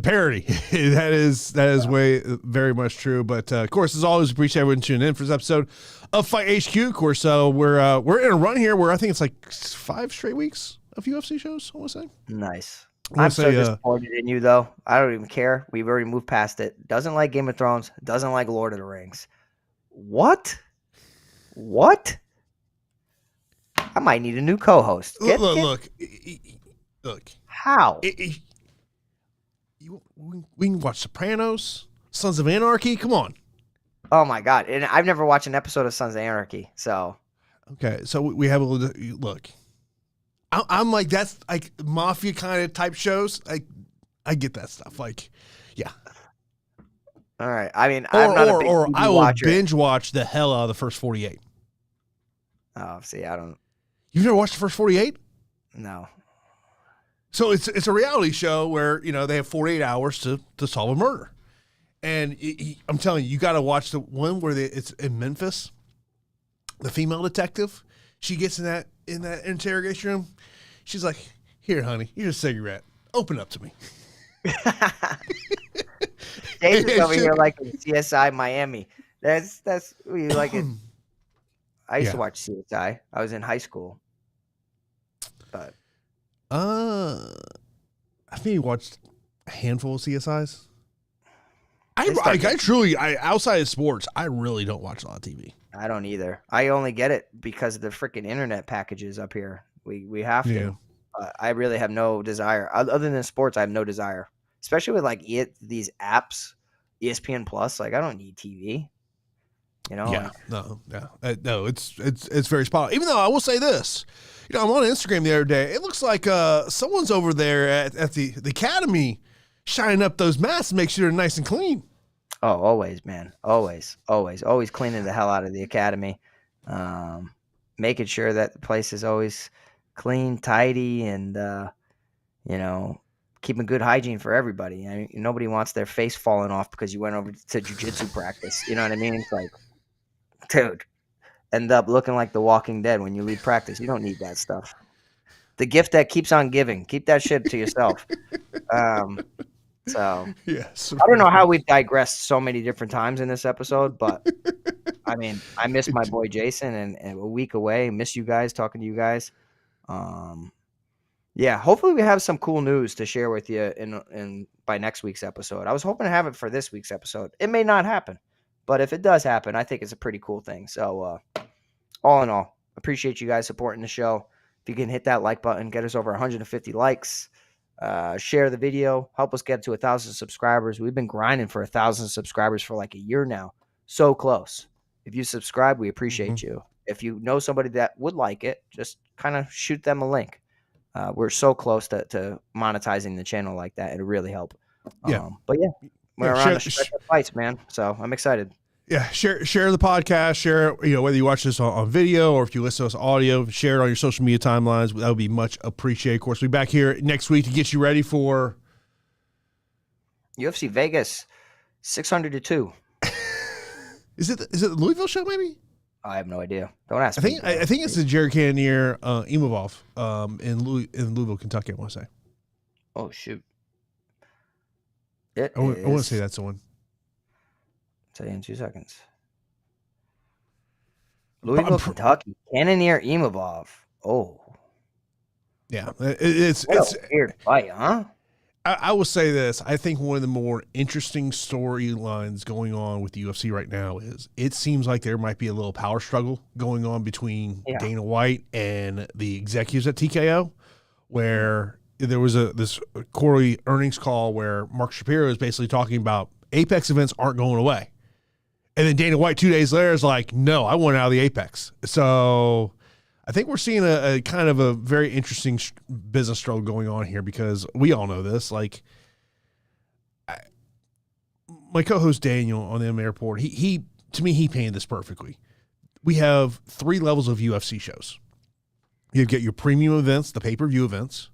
S1: parody. that is very much true. But of course, as always, appreciate everyone tuning in for this episode of Fight HQ. Of course, we're in a run here where I think it's like 5 straight weeks of UFC shows. I want to say.
S2: Nice. I'm so disappointed in you, though. I don't even care. We've already moved past it. Doesn't like Game of Thrones. Doesn't like Lord of the Rings. What? I might need a new co-host.
S1: Look.
S2: How?
S1: We can watch Sopranos, Sons of Anarchy. Come on.
S2: Oh my God! And I've never watched an episode of Sons of Anarchy. So. Okay,
S1: so we have a little look. I'm like, that's like mafia kind of type shows. I get that stuff. Like, yeah.
S2: All right. I mean, I'm not a big TV
S1: I will
S2: watcher.
S1: binge watch the hell out of the first 48.
S2: Oh, see, I don't.
S1: You've never watched the first 48?
S2: No.
S1: So it's a reality show where, they have 48 hours to solve a murder. And I'm telling you, you got to watch the one where it's in Memphis. The female detective, she gets in that interrogation room. She's like, "Here, honey, here's a cigarette. Open up to me."
S2: Jason's over here like in CSI Miami. That's you like it. I used to watch CSI. I was in high school. But
S1: I think you watched a handful of CSIs. I truly outside of sports, I really don't watch a lot of TV.
S2: I don't either. I only get it because of the freaking internet packages up here. We have to. Yeah. I really have no desire. Other than sports, I have no desire. Especially with like these apps, ESPN Plus. Like I don't need TV. You know?
S1: Yeah. No. It's very spot on. Even though I will say this, you know, I'm on Instagram the other day. It looks like someone's over there at the academy shining up those masks to make sure they're nice and clean.
S2: Oh, always, man. Always cleaning the hell out of the academy. Making sure that the place is always clean, tidy, and, you know, keeping good hygiene for everybody. I mean, nobody wants their face falling off because you went over to jiu-jitsu practice. You know what I mean? It's like, dude, end up looking like the Walking Dead when you leave practice. You don't need that stuff. The gift that keeps on giving. Keep that shit to yourself. So
S1: yes.
S2: I don't know how we've digressed so many different times in this episode, but I mean, I miss my boy Jason and a week away. Miss you guys, talking to you guys. Yeah, hopefully we have some cool news to share with you in by next week's episode. I was hoping to have it for this week's episode. It may not happen, but if it does happen, I think it's a pretty cool thing. So all in all, appreciate you guys supporting the show. If you can hit that like button, get us over 150 likes. Share the video, help us get to 1,000 subscribers. We've been grinding for 1,000 subscribers for like a year now. So close. If you subscribe, we appreciate you. If you know somebody that would like it, just kind of shoot them a link. We're so close to monetizing the channel like that. It'll really help.
S1: Yeah.
S2: But yeah, we're on the stretch of fights, man. So I'm excited.
S1: Yeah, share the podcast, share, you know, whether you watch this on video or if you listen to us audio, share it on your social media timelines. That would be much appreciated. Of course, we'll be back here next week to get you ready for
S2: UFC Vegas 600-2.
S1: Is it the Louisville show maybe?
S2: I have no idea. Don't ask
S1: me. I think it's the Jared Cannonier Imavov in Louisville, Kentucky, I want to say.
S2: Oh shoot.
S1: I want to say that's the one.
S2: Tell you in 2 seconds. Louisville, Kentucky. Cannonier Imavov. Oh.
S1: Yeah. It's
S2: a weird fight, huh?
S1: I will say this. I think one of the more interesting storylines going on with the UFC right now is it seems like there might be a little power struggle going on between Dana White and the executives at TKO, where there was this quarterly earnings call where Mark Shapiro is basically talking about Apex events aren't going away. And then Dana White 2 days later is like, no, I want out of the Apex. So I think we're seeing a kind of a very interesting business struggle going on here because we all know this. Like, my co-host Daniel on the MMA Report, he to me, he painted this perfectly. We have 3 levels of UFC shows. You get your premium events, the pay-per-view events.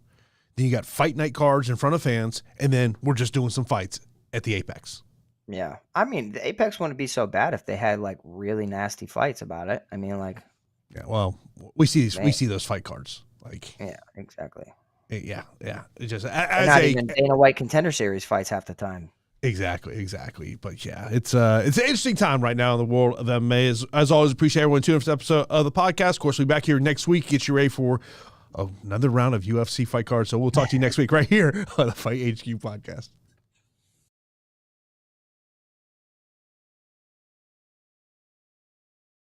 S1: Then you got fight night cards in front of fans. And then we're just doing some fights at the Apex.
S2: Yeah. I mean, the Apex wouldn't be so bad if they had like really nasty fights about it. I mean, like,
S1: yeah, well, we see those fight cards. Like,
S2: yeah, exactly.
S1: Yeah. It just
S2: not even Dana White Contender Series fights half the time.
S1: Exactly. But yeah, it's an interesting time right now in the world of MMA. As always, appreciate everyone tuning in for this episode of the podcast. Of course, we'll be back here next week. Get you ready for another round of UFC fight cards. So we'll talk to you next week right here on the Fight HQ podcast.